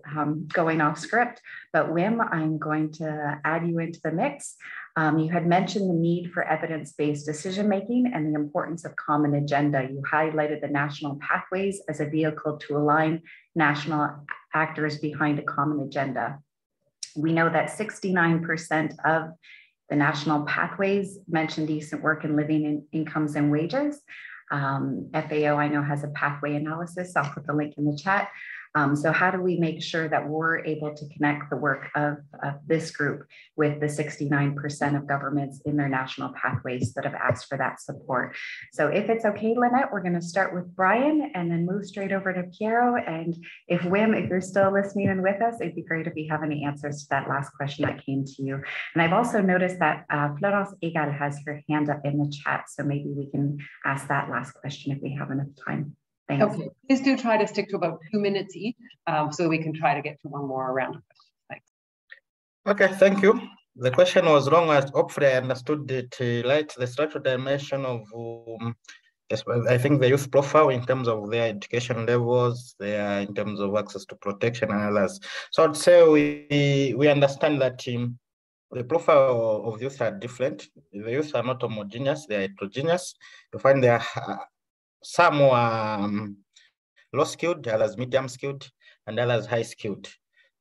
going off script, but Wim, I'm going to add you into the mix. You had mentioned the need for evidence-based decision-making and the importance of common agenda. You highlighted the national pathways as a vehicle to align national actors behind a common agenda. We know that 69% of the national pathways mention decent work and living in incomes and wages. FAO, I know, has a pathway analysis. I'll put the link in the chat. So how do we make sure that we're able to connect the work of this group with the 69% of governments in their national pathways that have asked for that support? So if it's okay, Lynette, we're going to start with Brian and then move straight over to Piero. And if Wim, if you're still listening and with us, it'd be great if you have any answers to that last question that came to you. And I've also noticed that Florence Egal has her hand up in the chat. So maybe we can ask that last question if we have enough time. Thanks. Okay. Please do try to stick to about 2 minutes each, so we can try to get to one more round of questions. Thanks. Okay, thank you. The question was wrong. Hopefully I understood it right. The structural dimension of, I think, the youth profile in terms of their education levels, in terms of access to protection and others. So I'd say we understand that the profile of youth are different. The youth are not homogeneous, they are heterogeneous. You find they are some are low skilled, others medium skilled, and others high skilled.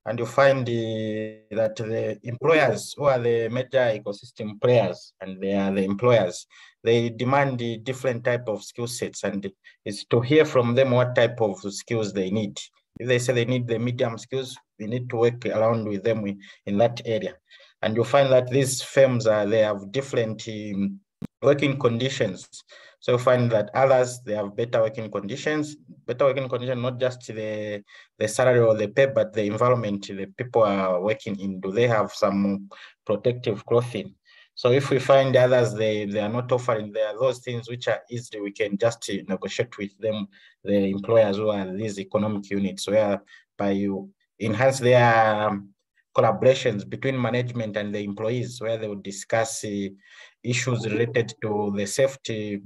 And you find that the employers, who are the major ecosystem players, and they are the employers, they demand the different type of skill sets, and it's to hear from them what type of skills they need. If they say they need the medium skills, we need to work around with them in that area. And you find that these firms they have different working conditions. So you find that others, they have better working conditions, not just the salary or the pay, but the environment the people are working in. Do they have some protective clothing? So if we find others, they are not offering, there are those things which are easy, we can just negotiate with them, the employers who are these economic units, whereby you enhance their collaborations between management and the employees, where they will discuss issues related to the safety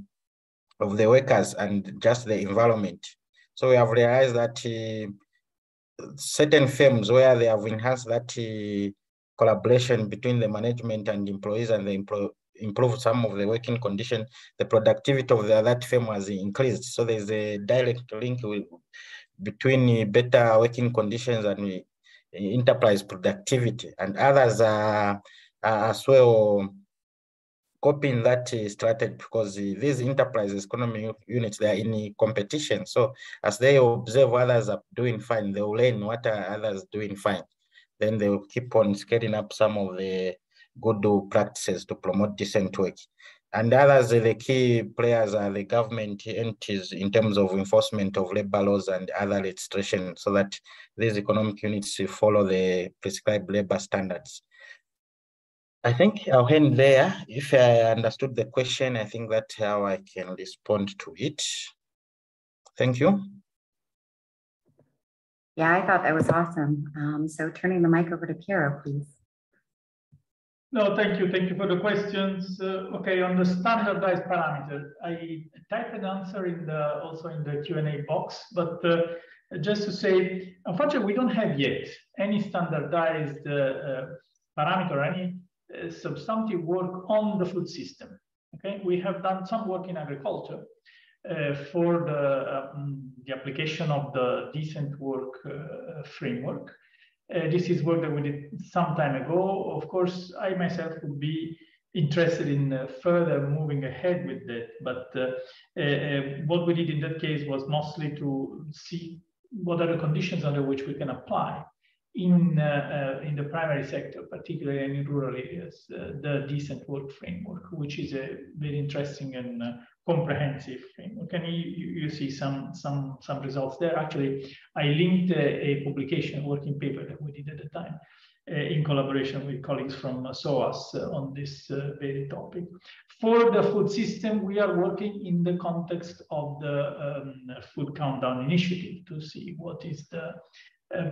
of the workers and just the environment. So we have realized that certain firms where they have enhanced that collaboration between the management and employees, and they improve some of the working conditions, the productivity of that firm has increased. So there's a direct link between better working conditions and enterprise productivity. And others are as well copying that strategy, because these enterprises, economic units, they are in competition. So as they observe others are doing fine, they will learn what are others doing fine. Then they will keep on scaling up some of the good practices to promote decent work. And others, the key players are the government entities in terms of enforcement of labor laws and other legislation, so that these economic units follow the prescribed labor standards. I think I'll end there. If I understood the question, I think that's how I can respond to it. Thank you. Yeah, I thought that was awesome. So turning the mic over to Piero, please. No, thank you. Thank you for the questions. Okay, on the standardized parameter, I typed an answer also in the Q&A box, but just to say, unfortunately, we don't have yet any standardized parameter, any substantive work on the food system. Okay, we have done some work in agriculture, for the application of the decent work framework. This is work that we did some time ago. Of course, I myself would be interested in further moving ahead with that, but what we did in that case was mostly to see what are the conditions under which we can apply in the primary sector, particularly in rural areas, the decent work framework, which is a very interesting and comprehensive framework. And you see some results there. Actually, I linked a publication, a working paper that we did at the time, in collaboration with colleagues from SOAS on this very topic. For the food system, we are working in the context of the Food Countdown Initiative to see what is the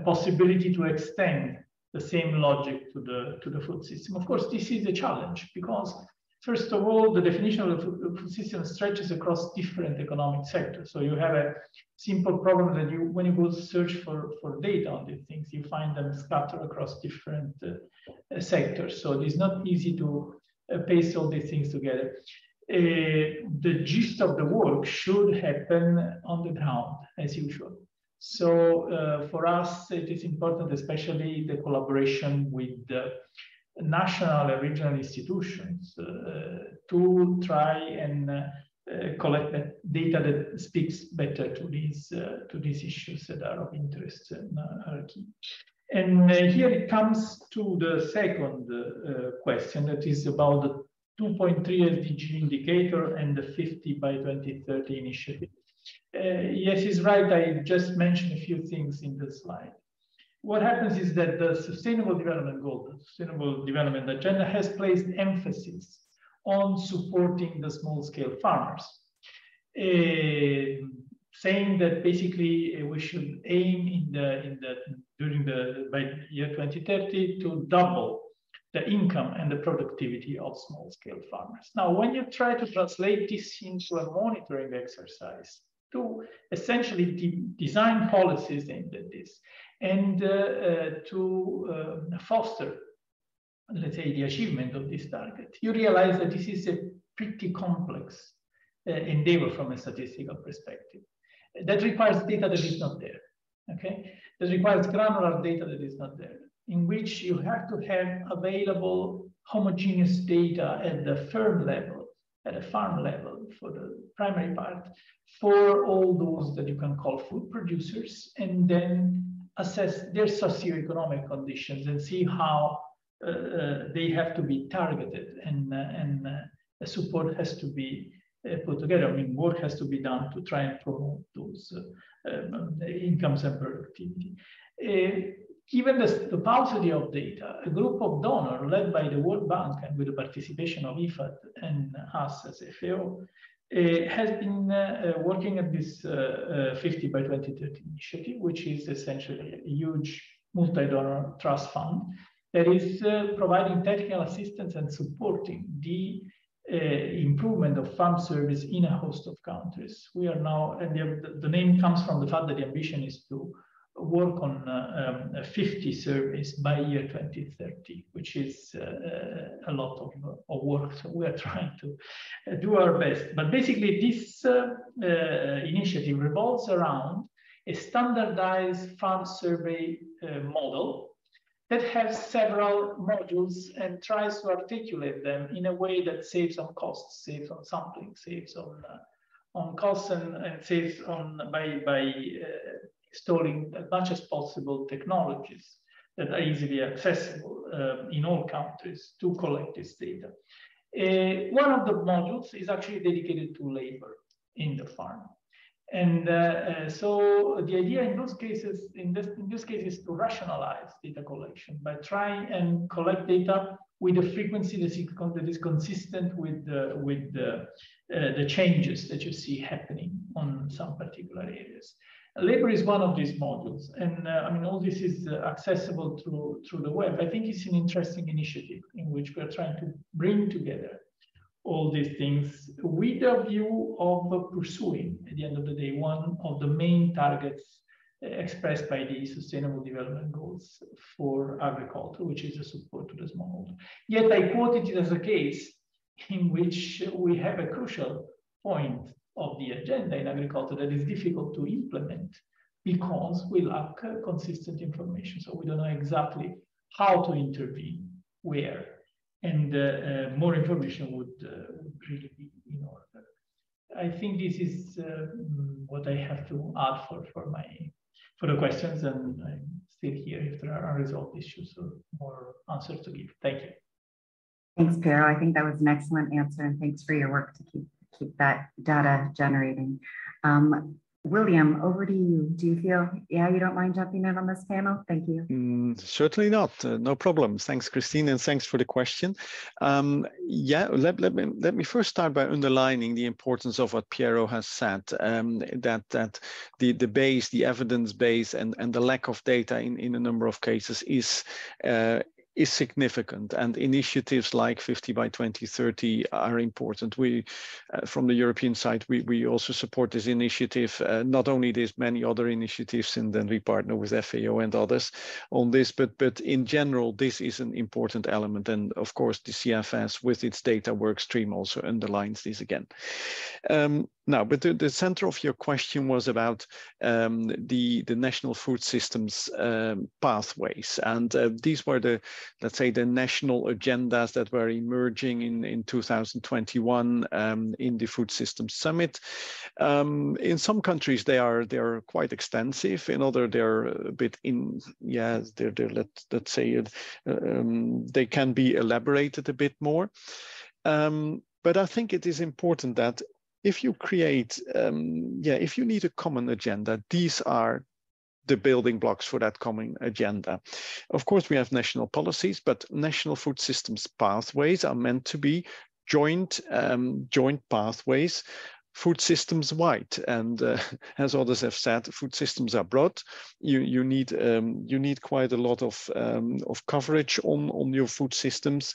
possibility to extend the same logic to the food system. Of course, this is a challenge because, first of all, the definition of the food system stretches across different economic sectors. So you have a simple problem that when you go search for data on these things, you find them scattered across different sectors. So it is not easy to paste all these things together. The gist of the work should happen on the ground, as usual. So for us, it is important, especially the collaboration with the national and regional institutions to try and collect data that speaks better to these issues that are of interest and are key. And here it comes to the second question, that is about the 2.3 SDG indicator and the 50 by 2030 initiative. Yes, it's right. I just mentioned a few things in the slide. What happens is that the Sustainable Development Goal, the Sustainable Development Agenda, has placed emphasis on supporting the small-scale farmers, saying that basically we should aim by year 2030 to double the income and the productivity of small-scale farmers. Now, when you try to translate this into a monitoring exercise, to essentially design policies aimed at this and to foster, let's say, the achievement of this target, you realize that this is a pretty complex endeavor from a statistical perspective. That requires data that is not there, okay? That requires granular data that is not there, in which you have to have available homogeneous data at the firm level, at a farm level, for the primary part, for all those that you can call food producers, and then assess their socioeconomic conditions and see how they have to be targeted and support has to be put together. I mean, work has to be done to try and promote those incomes and productivity. Given the paucity of data, a group of donors led by the World Bank and with the participation of IFAD and us as FAO has been working at this 50 by 2030 initiative, which is essentially a huge multi-donor trust fund that is providing technical assistance and supporting the improvement of farm service in a host of countries. We are now, and the name comes from the fact that the ambition is to work on 50 surveys by year 2030, which is a lot of work. So we are trying to do our best. But basically, this initiative revolves around a standardized farm survey model that has several modules and tries to articulate them in a way that saves on costs, saves on sampling, saves on costs, and saves on by installing as much as possible technologies that are easily accessible in all countries to collect this data. One of the modules is actually dedicated to labor in the farm. And so the idea in those cases, in this case, is to rationalize data collection by trying and collect data with a frequency that is consistent with the changes that you see happening on some particular areas. Labor is one of these modules, and I mean, all this is accessible through the web. I think it's an interesting initiative in which we are trying to bring together all these things with a view of pursuing, at the end of the day, one of the main targets expressed by the Sustainable Development Goals for agriculture, which is the support to the smallholder. Yet I quoted it as a case in which we have a crucial point of the agenda in agriculture that is difficult to implement because we lack consistent information. So we don't know exactly how to intervene, where, and more information would really be in order. I think this is what I have to add for the questions, and I'm still here if there are unresolved issues or more answers to give. Thank you. Thanks, Piero. I think that was an excellent answer, and thanks for your work to keep that data generating. William, over to you. Do you feel, you don't mind jumping in on this panel? Thank you. Certainly not. No problem. Thanks, Christine, and thanks for the question. Let me first start by underlining the importance of what Piero has said, that the base, the evidence base, and the lack of data in a number of cases is significant, and initiatives like 50 by 2030 are important. We, from the European side, we also support this initiative. Not only this, many other initiatives, and then we partner with FAO and others on this, but in general, this is an important element. And of course, the CFS with its data work stream also underlines this again. Now, but the center of your question was about the national food systems pathways, and these were the, let's say, the national agendas that were emerging in 2021 in the Food Systems Summit. In some countries, they are quite extensive. In other, they're a bit let's say they can be elaborated a bit more. But I think it is important that if you create, if you need a common agenda, these are the building blocks for that common agenda. Of course, we have national policies, but national food systems pathways are meant to be joint pathways, food systems wide. And as others have said, food systems are broad. You need quite a lot of coverage on your food systems.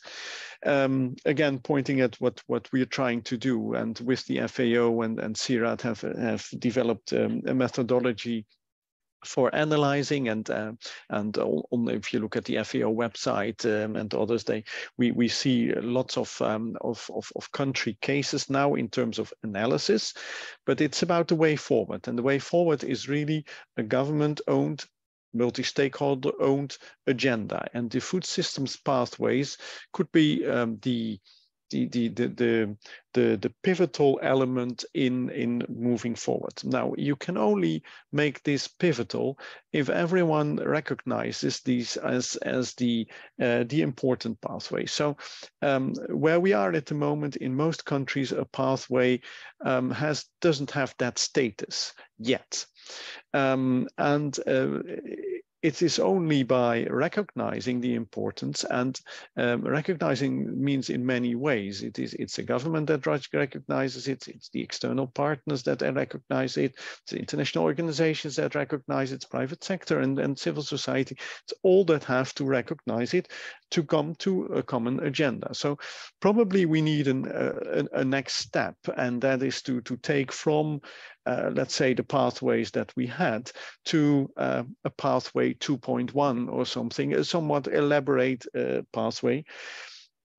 Again, pointing at what we're trying to do, and with the FAO and CIRAD have developed a methodology for analyzing, and if you look at the FAO website and others, we see lots of country cases now in terms of analysis, but it's about the way forward, and the way forward is really a government-owned, multi-stakeholder-owned agenda, and the food systems pathways could be the pivotal element in moving forward. Now, you can only make this pivotal if everyone recognizes these as the important pathway. So where we are at the moment, in most countries, a pathway doesn't have that status yet, it is only by recognizing the importance, and recognizing means in many ways. It's a government that recognizes it, it's the external partners that recognize it, it's the international organizations that recognize it, it's private sector and civil society. It's all that have to recognize it to come to a common agenda. So probably we need a next step, and that is to take from let's say the pathways that we had to a pathway 2.1 or something, a somewhat elaborate pathway.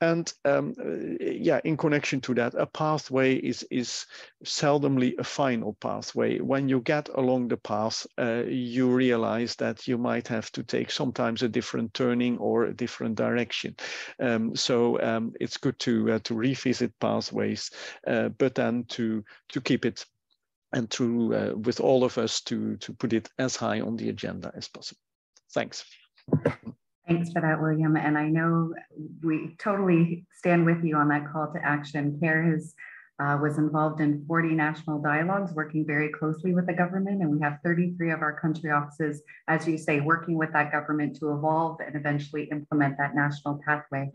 And in connection to that, a pathway is seldomly a final pathway. When you get along the path, you realize that you might have to take sometimes a different turning or a different direction. So it's good to revisit pathways, but then to keep it, and to with all of us to put it as high on the agenda as possible. Thanks. Thanks for that, William. And I know we totally stand with you on that call to action. CARE was involved in 40 national dialogues, working very closely with the government. And we have 33 of our country offices, as you say, working with that government to evolve and eventually implement that national pathway.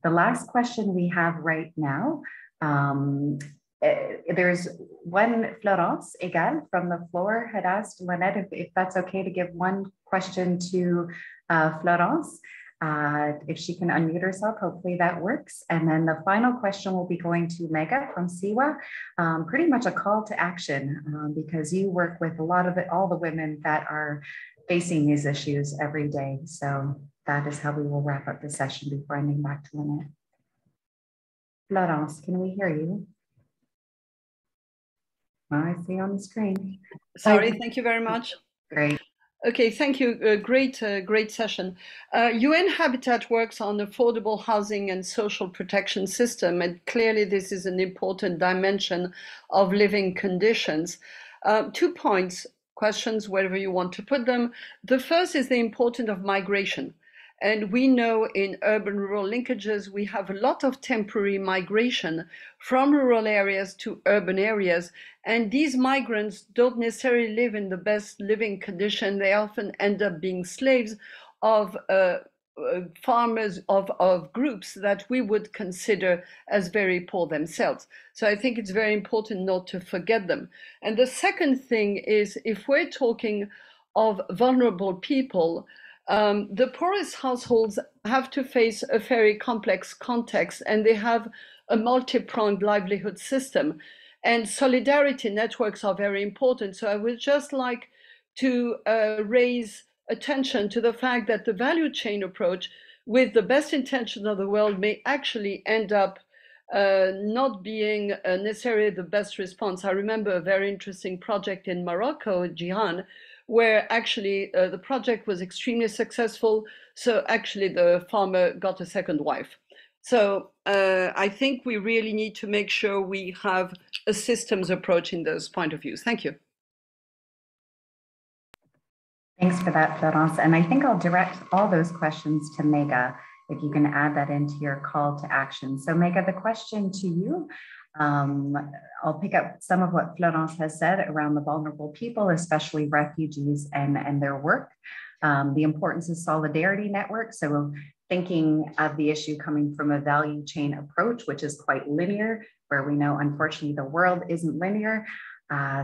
The last question we have right now, there's one, Florence Egal from the floor had asked Lynette if that's okay to give one question to Florence, if she can unmute herself, hopefully that works. And then the final question will be going to Mega from SEWA, pretty much a call to action, because you work with all the women that are facing these issues every day. So that is how we will wrap up the session before ending back to Lynette. Florence, can we hear you? I see on the screen. Sorry, thank you very much. Great. Okay, thank you. Great session. UN Habitat works on affordable housing and social protection system, and clearly this is an important dimension of living conditions. 2 points, questions, wherever you want to put them. The first is the importance of migration. And we know in urban-rural linkages, we have a lot of temporary migration from rural areas to urban areas. And these migrants don't necessarily live in the best living condition. They often end up being slaves of farmers, of groups that we would consider as very poor themselves. So I think it's very important not to forget them. And the second thing is, if we're talking of vulnerable people, the poorest households have to face a very complex context, and they have a multi-pronged livelihood system. And solidarity networks are very important. So I would just like to raise attention to the fact that the value chain approach, with the best intentions of the world, may actually end up not being necessarily the best response. I remember a very interesting project in Morocco, Jihan, where actually the project was extremely successful. So actually the farmer got a second wife. So I think we really need to make sure we have a systems approach in those point of views. Thank you. Thanks for that, Florence. And I think I'll direct all those questions to Mega, if you can add that into your call to action. So Mega, the question to you, I'll pick up some of what Florence has said around the vulnerable people, especially refugees and their work. The importance of solidarity networks. So thinking of the issue coming from a value chain approach, which is quite linear, where we know, unfortunately, the world isn't linear.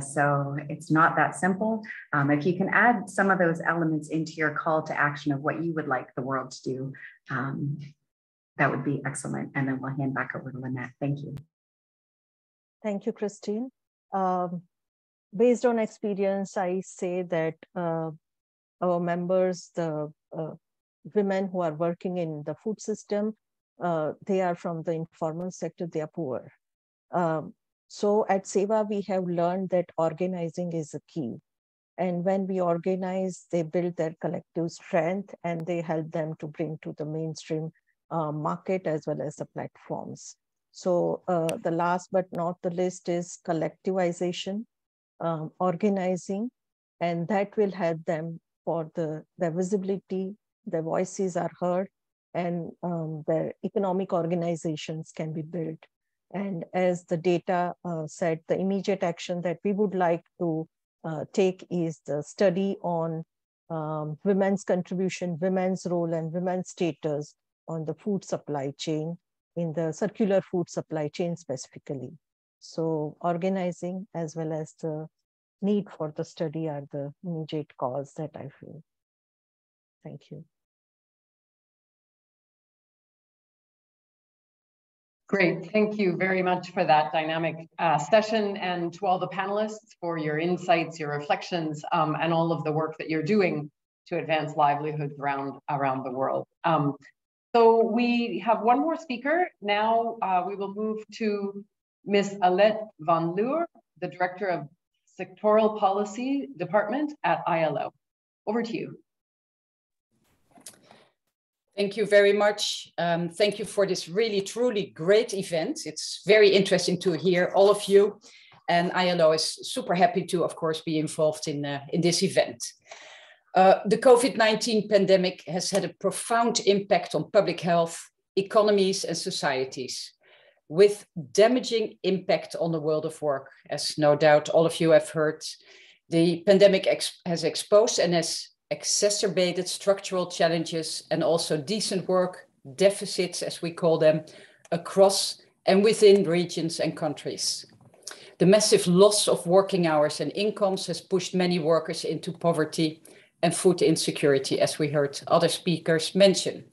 So it's not that simple. If you can add some of those elements into your call to action of what you would like the world to do, that would be excellent. And then we'll hand back over to Lynette. Thank you. Thank you, Christine. Based on experience, I say that our members, the women who are working in the food system, they are from the informal sector, they are poor. So at SEWA, we have learned that organizing is a key. And when we organize, they build their collective strength and they help them to bring to the mainstream market as well as the platforms. So the last but not the least is collectivization, organizing, and that will help them for their visibility, their voices are heard, and their economic organizations can be built. And as the data said, the immediate action that we would like to take is the study on women's contribution, women's role, and women's status on the food supply chain, in the circular food supply chain specifically. So organizing as well as the need for the study are the immediate cause that I feel. Thank you. Great, thank you very much for that dynamic session, and to all the panelists for your insights, your reflections, and all of the work that you're doing to advance livelihoods around the world. So we have one more speaker. Now we will move to Ms. Alette van Leur, the Director of Sectoral Policy Department at ILO. Over to you. Thank you very much. Thank you for this really, truly great event. It's very interesting to hear all of you. And ILO is super happy to, of course, be involved in this event. The COVID-19 pandemic has had a profound impact on public health, economies, and societies, with damaging impact on the world of work. As no doubt all of you have heard, the pandemic has exposed and has exacerbated structural challenges and also decent work deficits, as we call them, across and within regions and countries. The massive loss of working hours and incomes has pushed many workers into poverty and food insecurity, as we heard other speakers mention.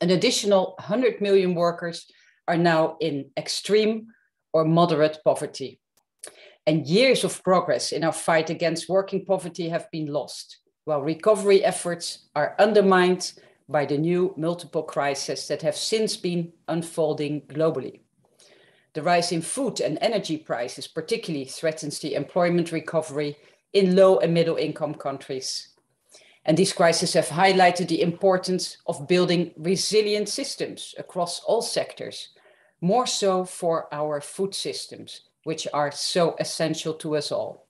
An additional 100 million workers are now in extreme or moderate poverty. And years of progress in our fight against working poverty have been lost, while recovery efforts are undermined by the new multiple crises that have since been unfolding globally. The rise in food and energy prices particularly threatens the employment recovery in low and middle income countries. And these crises have highlighted the importance of building resilient systems across all sectors, more so for our food systems, which are so essential to us all.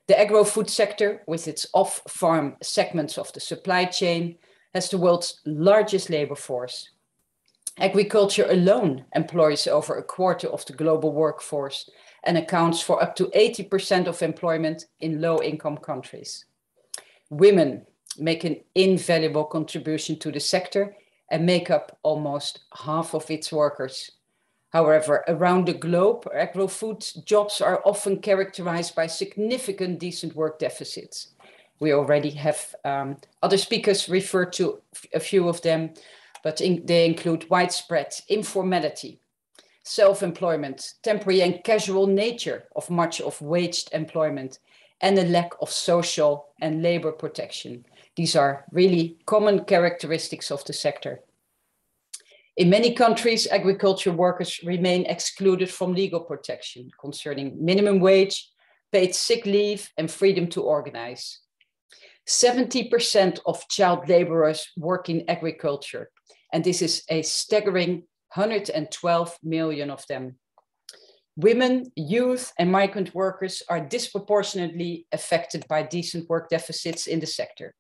The agro-food sector, with its off-farm segments of the supply chain, has the world's largest labor force. Agriculture alone employs over a quarter of the global workforce and accounts for up to 80% of employment in low-income countries. Women make an invaluable contribution to the sector and make up almost half of its workers. However, around the globe, agro-food jobs are often characterized by significant decent work deficits. We already have other speakers refer to a few of them, but they include widespread informality, self-employment, temporary and casual nature of much of waged employment, and a lack of social and labor protection. These are really common characteristics of the sector. In many countries, agriculture workers remain excluded from legal protection concerning minimum wage, paid sick leave, and freedom to organize. 70% of child laborers work in agriculture, and this is a staggering 112 million of them. Women, youth, and migrant workers are disproportionately affected by decent work deficits in the sector.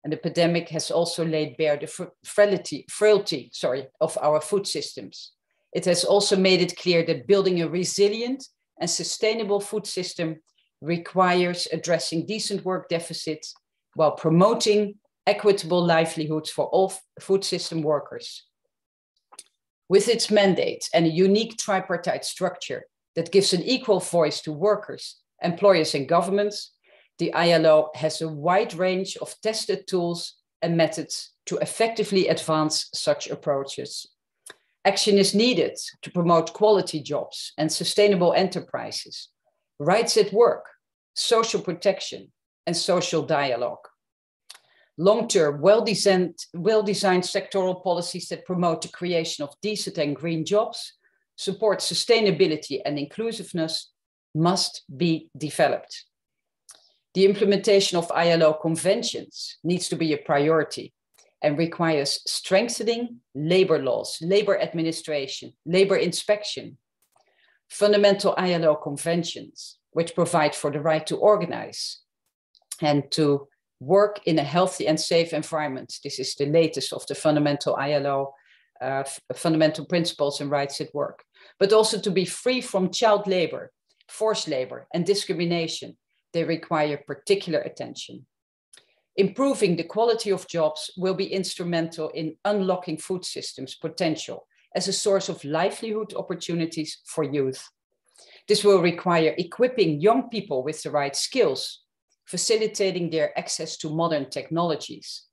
And the pandemic has also laid bare the frailty of our food systems. It has also made it clear that building a resilient and sustainable food system requires addressing decent work deficits while promoting equitable livelihoods for all food system workers. With its mandate and a unique tripartite structure that gives an equal voice to workers, employers, and governments, the ILO has a wide range of tested tools and methods to effectively advance such approaches. Action is needed to promote quality jobs and sustainable enterprises, rights at work, social protection, and social dialogue. Long-term, well-designed sectoral policies that promote the creation of decent and green jobs, support sustainability and inclusiveness must be developed. The implementation of ILO conventions needs to be a priority and requires strengthening labor laws, labor administration, labor inspection. Fundamental ILO conventions, which provide for the right to organize and to work in a healthy and safe environment. This is the latest of the fundamental ILO, fundamental principles and rights at work, but also to be free from child labor, forced labor, and discrimination. They require particular attention. Improving the quality of jobs will be instrumental in unlocking food systems' potential as a source of livelihood opportunities for youth. This will require equipping young people with the right skills, facilitating their access to modern technologies,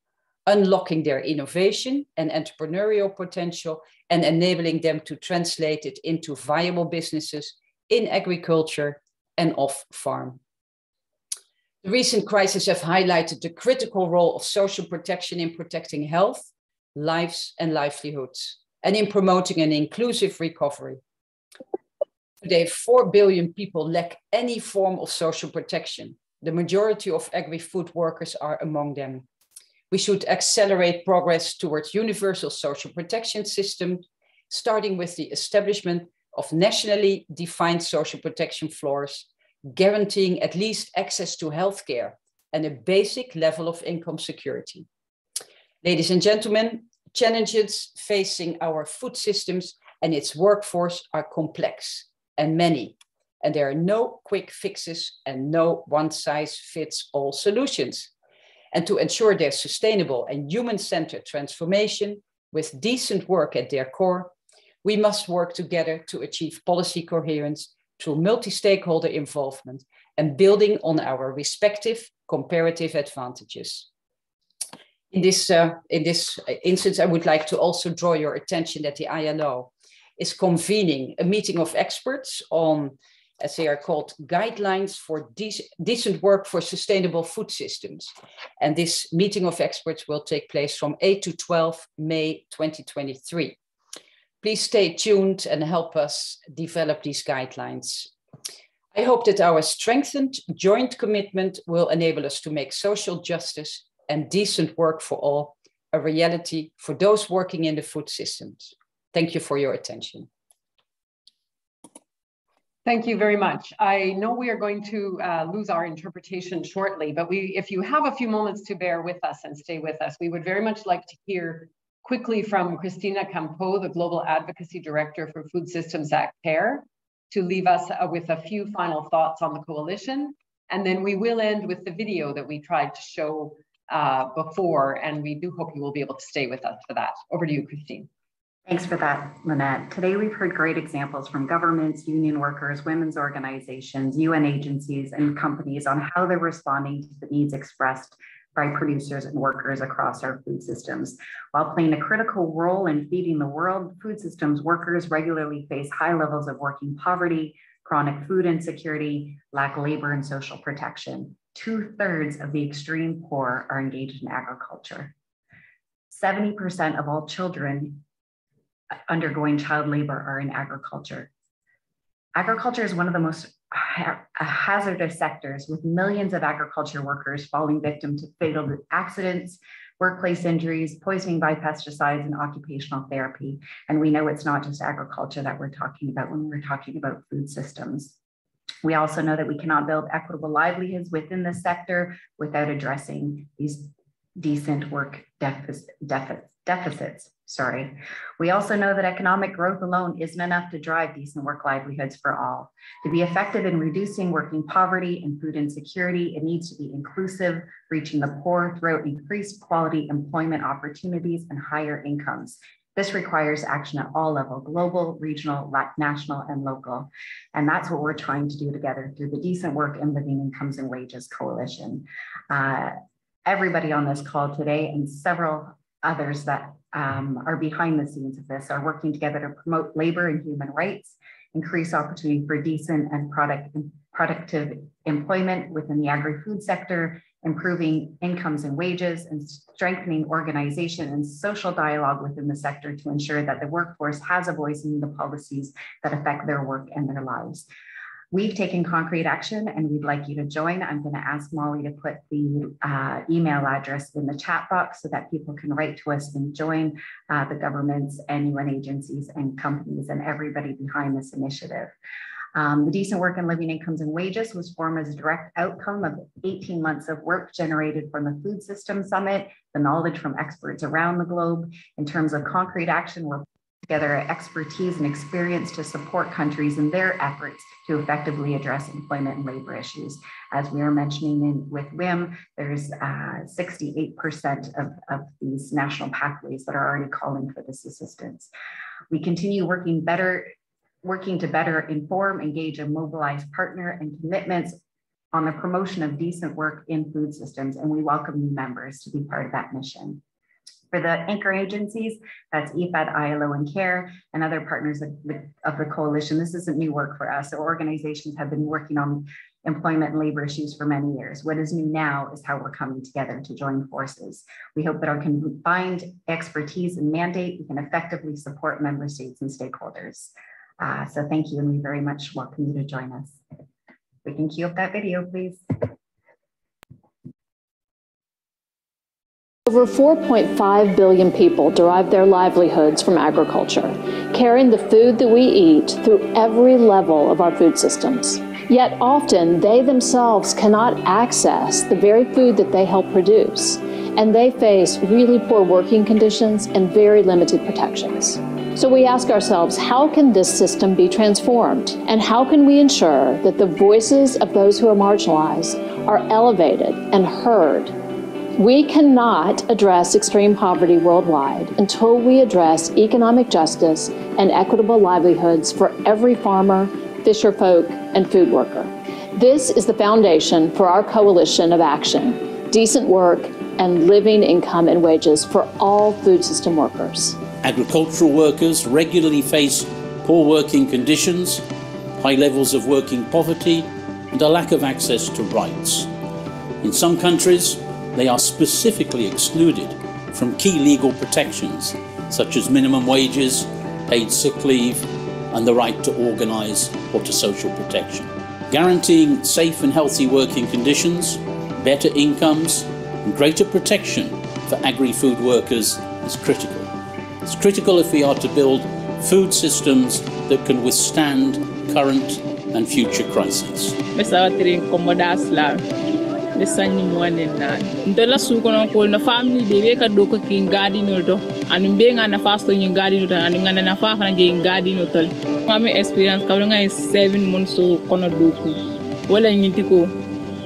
unlocking their innovation and entrepreneurial potential, and enabling them to translate it into viable businesses in agriculture and off-farm. The recent crises have highlighted the critical role of social protection in protecting health, lives, and livelihoods, and in promoting an inclusive recovery. Today, 4 billion people lack any form of social protection. The majority of agri-food workers are among them. We should accelerate progress towards universal social protection systems, starting with the establishment of nationally defined social protection floors, guaranteeing at least access to healthcare and a basic level of income security. Ladies and gentlemen, challenges facing our food systems and its workforce are complex and many, and there are no quick fixes and no one-size-fits-all solutions. And to ensure their sustainable and human-centered transformation with decent work at their core, we must work together to achieve policy coherence through multi-stakeholder involvement and building on our respective comparative advantages. In this instance, I would like to also draw your attention that the ILO is convening a meeting of experts on, as they are called, guidelines for decent work for sustainable food systems. And this meeting of experts will take place from 8 to 12 May 2023. Please stay tuned and help us develop these guidelines. I hope that our strengthened joint commitment will enable us to make social justice and decent work for all a reality for those working in the food systems. Thank you for your attention. Thank you very much. I know we are going to lose our interpretation shortly, but if you have a few moments to bear with us and stay with us, we would very much like to hear quickly from Cristina Campo, the Global Advocacy Director for Food Systems at CARE, to leave us with a few final thoughts on the coalition. And then we will end with the video that we tried to show before, and we do hope you will be able to stay with us for that. Over to you, Christine. Thanks for that, Lynette. Today, we've heard great examples from governments, union workers, women's organizations, UN agencies, and companies on how they're responding to the needs expressed by producers and workers across our food systems. While playing a critical role in feeding the world, food systems workers regularly face high levels of working poverty, chronic food insecurity, lack labor and social protection. 2/3 of the extreme poor are engaged in agriculture. 70% of all children undergoing child labor are in agriculture. Agriculture is one of the most hazardous sectors, with millions of agriculture workers falling victim to fatal accidents, workplace injuries, poisoning by pesticides, and occupational therapy. And we know it's not just agriculture that we're talking about when we're talking about food systems. We also know that we cannot build equitable livelihoods within this sector without addressing these decent work deficits. We also know that economic growth alone isn't enough to drive decent work livelihoods for all. To be effective in reducing working poverty and food insecurity, it needs to be inclusive, reaching the poor through increased quality employment opportunities and higher incomes. This requires action at all levels: global, regional, national, and local. And that's what we're trying to do together through the Decent Work and Living Incomes and Wages Coalition. Everybody on this call today and several others that are behind the scenes of this are working together to promote labor and human rights, increase opportunity for decent and productive employment within the agri-food sector, improving incomes and wages, and strengthening organization and social dialogue within the sector to ensure that the workforce has a voice in the policies that affect their work and their lives. We've taken concrete action and we'd like you to join. I'm going to ask Molly to put the email address in the chat box so that people can write to us and join the governments and UN agencies and companies and everybody behind this initiative. The Decent Work and Living Incomes and Wages was formed as a direct outcome of 18 months of work generated from the Food System Summit, the knowledge from experts around the globe. In terms of concrete action, we're together expertise and experience to support countries in their efforts to effectively address employment and labor issues. As we were mentioning with WIM, there's 68% of these national pathways that are already calling for this assistance. We continue working to better inform, engage, and mobilize partner and commitments on the promotion of decent work in food systems, and we welcome new members to be part of that mission. For the anchor agencies, that's IFAD, ILO, and CARE, and other partners of the coalition, this isn't new work for us. Our organizations have been working on employment and labor issues for many years. What is new now is how we're coming together to join forces. We hope that our combined expertise and mandate, we can effectively support member states and stakeholders. So thank you, and we very much welcome you to join us. We can cue up that video, please. Over 4.5 billion people derive their livelihoods from agriculture, carrying the food that we eat through every level of our food systems. Yet often they themselves cannot access the very food that they help produce, and they face really poor working conditions and very limited protections. So we ask ourselves, how can this system be transformed? And how can we ensure that the voices of those who are marginalized are elevated and heard? We cannot address extreme poverty worldwide until we address economic justice and equitable livelihoods for every farmer, fisherfolk, and food worker. This is the foundation for our coalition of action, decent work and living income and wages for all food system workers. Agricultural workers regularly face poor working conditions, high levels of working poverty, and a lack of access to rights. In some countries, they are specifically excluded from key legal protections, such as minimum wages, paid sick leave, and the right to organise or to social protection. Guaranteeing safe and healthy working conditions, better incomes, and greater protection for agri-food workers is critical. It's critical if we are to build food systems that can withstand current and future crises. The sunny morning now. The last week on call the family they wake a doka king garden or and being an fast in garden and an affair and garden hotel. Family experience covering is 7 months so corner doku. Well I need to go.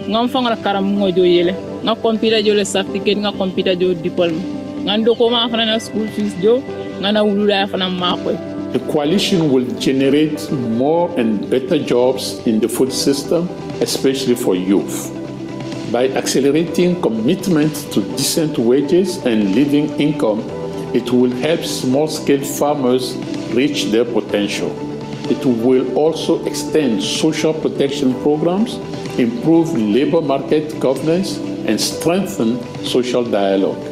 Ngam fanga karamungo jo yele. Nga computer jo le certificate nga computer jo diploma. Ngando koma afana school fees jo ngana ulula afana makwe. The coalition will generate more and better jobs in the food system, especially for youth. By accelerating commitment to decent wages and living income, it will help small-scale farmers reach their potential. It will also extend social protection programs, improve labor market governance, and strengthen social dialogue.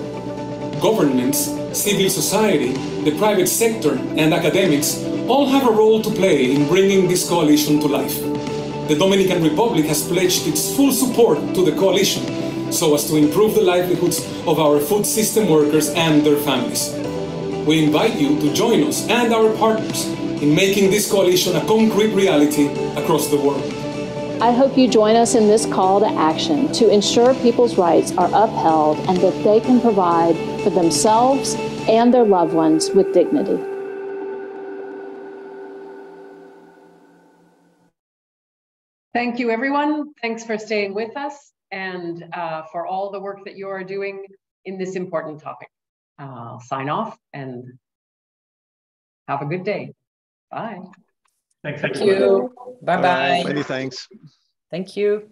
Governments, civil society, the private sector, and academics all have a role to play in bringing this coalition to life. The Dominican Republic has pledged its full support to the coalition so as to improve the livelihoods of our food system workers and their families. We invite you to join us and our partners in making this coalition a concrete reality across the world. I hope you join us in this call to action to ensure people's rights are upheld and that they can provide for themselves and their loved ones with dignity. Thank you, everyone. Thanks for staying with us and for all the work that you are doing in this important topic. I'll sign off and have a good day. Bye. Thank you. Bye-bye. Many thanks. Thank you.